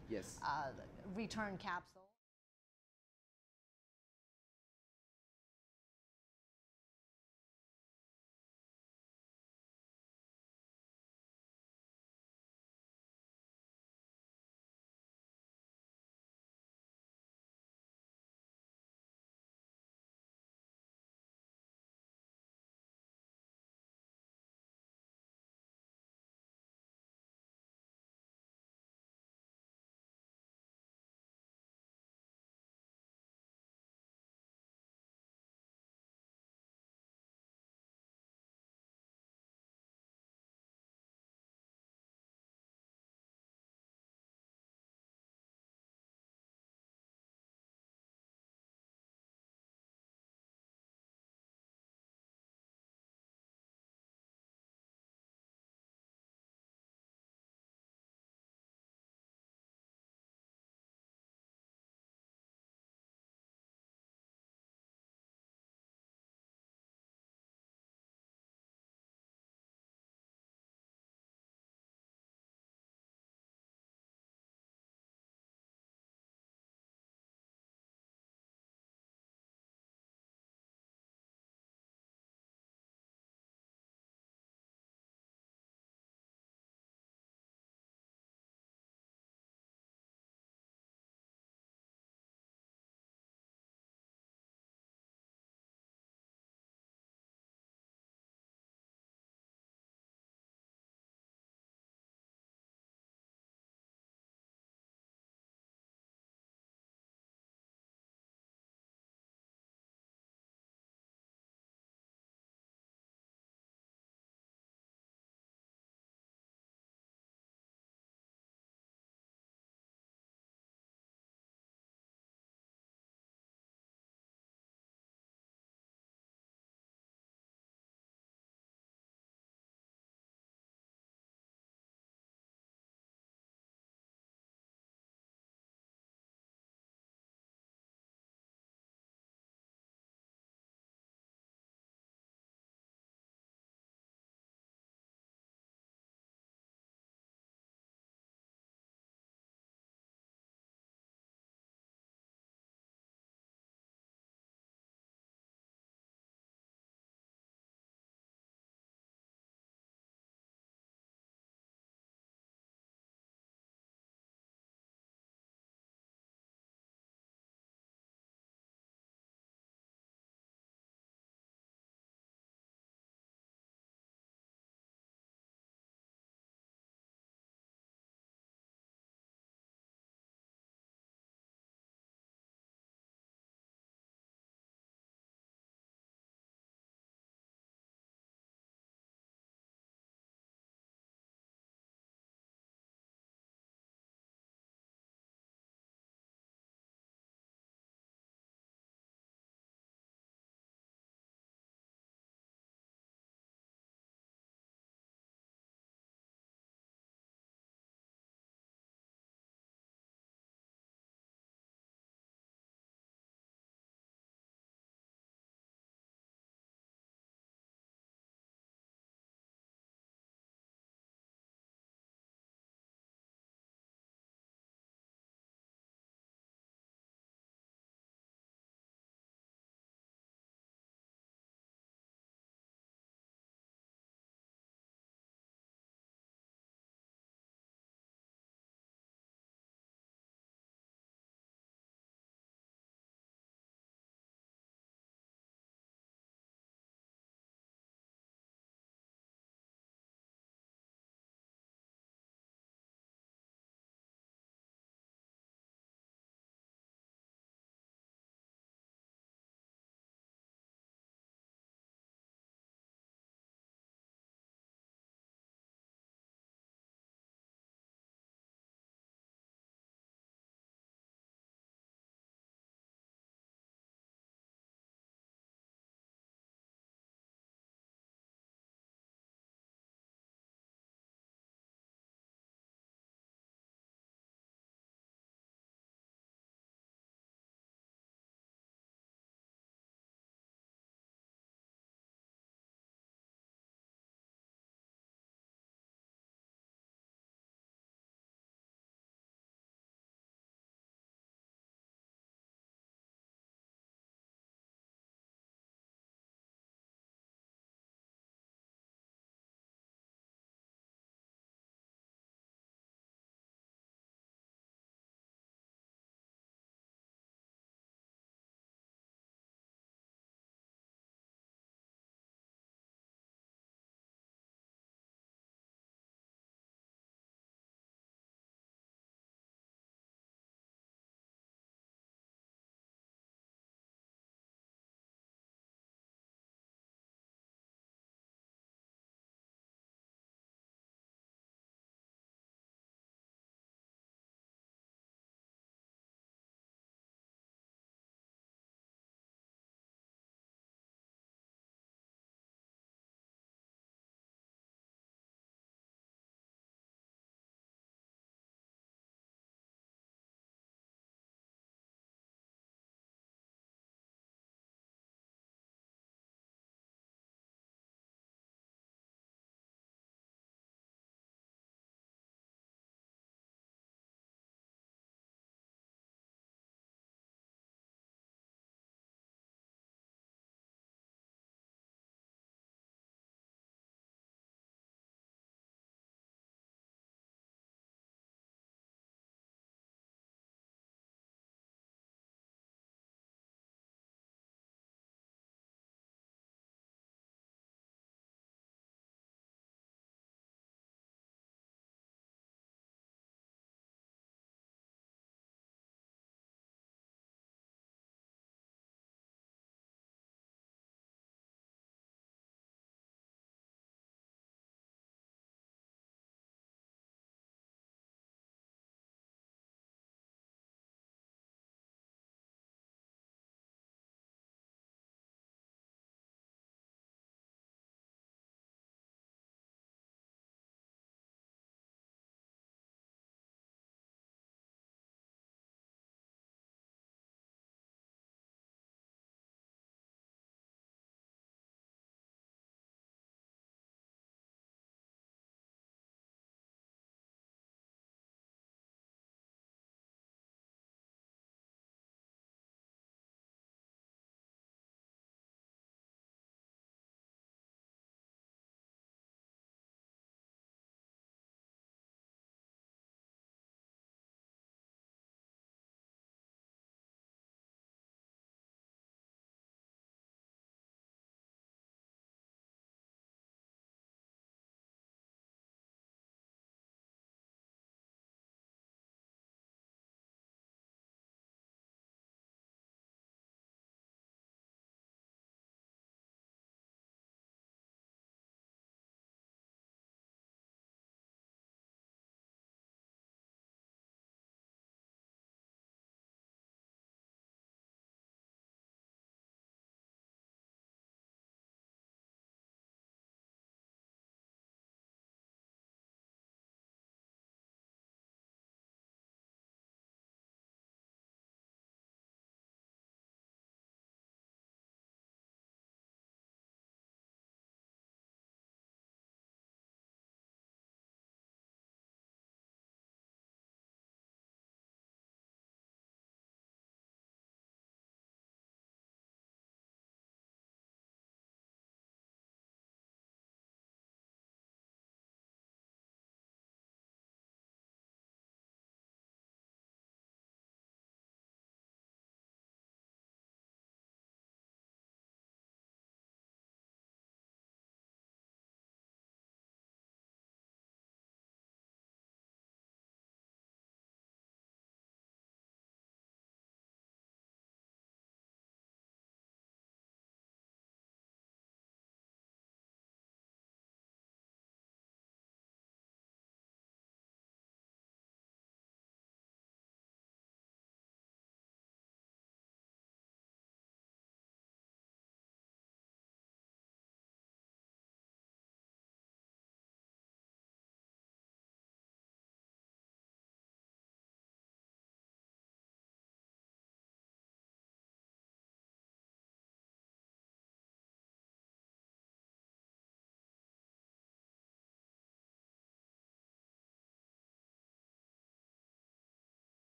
return capsule.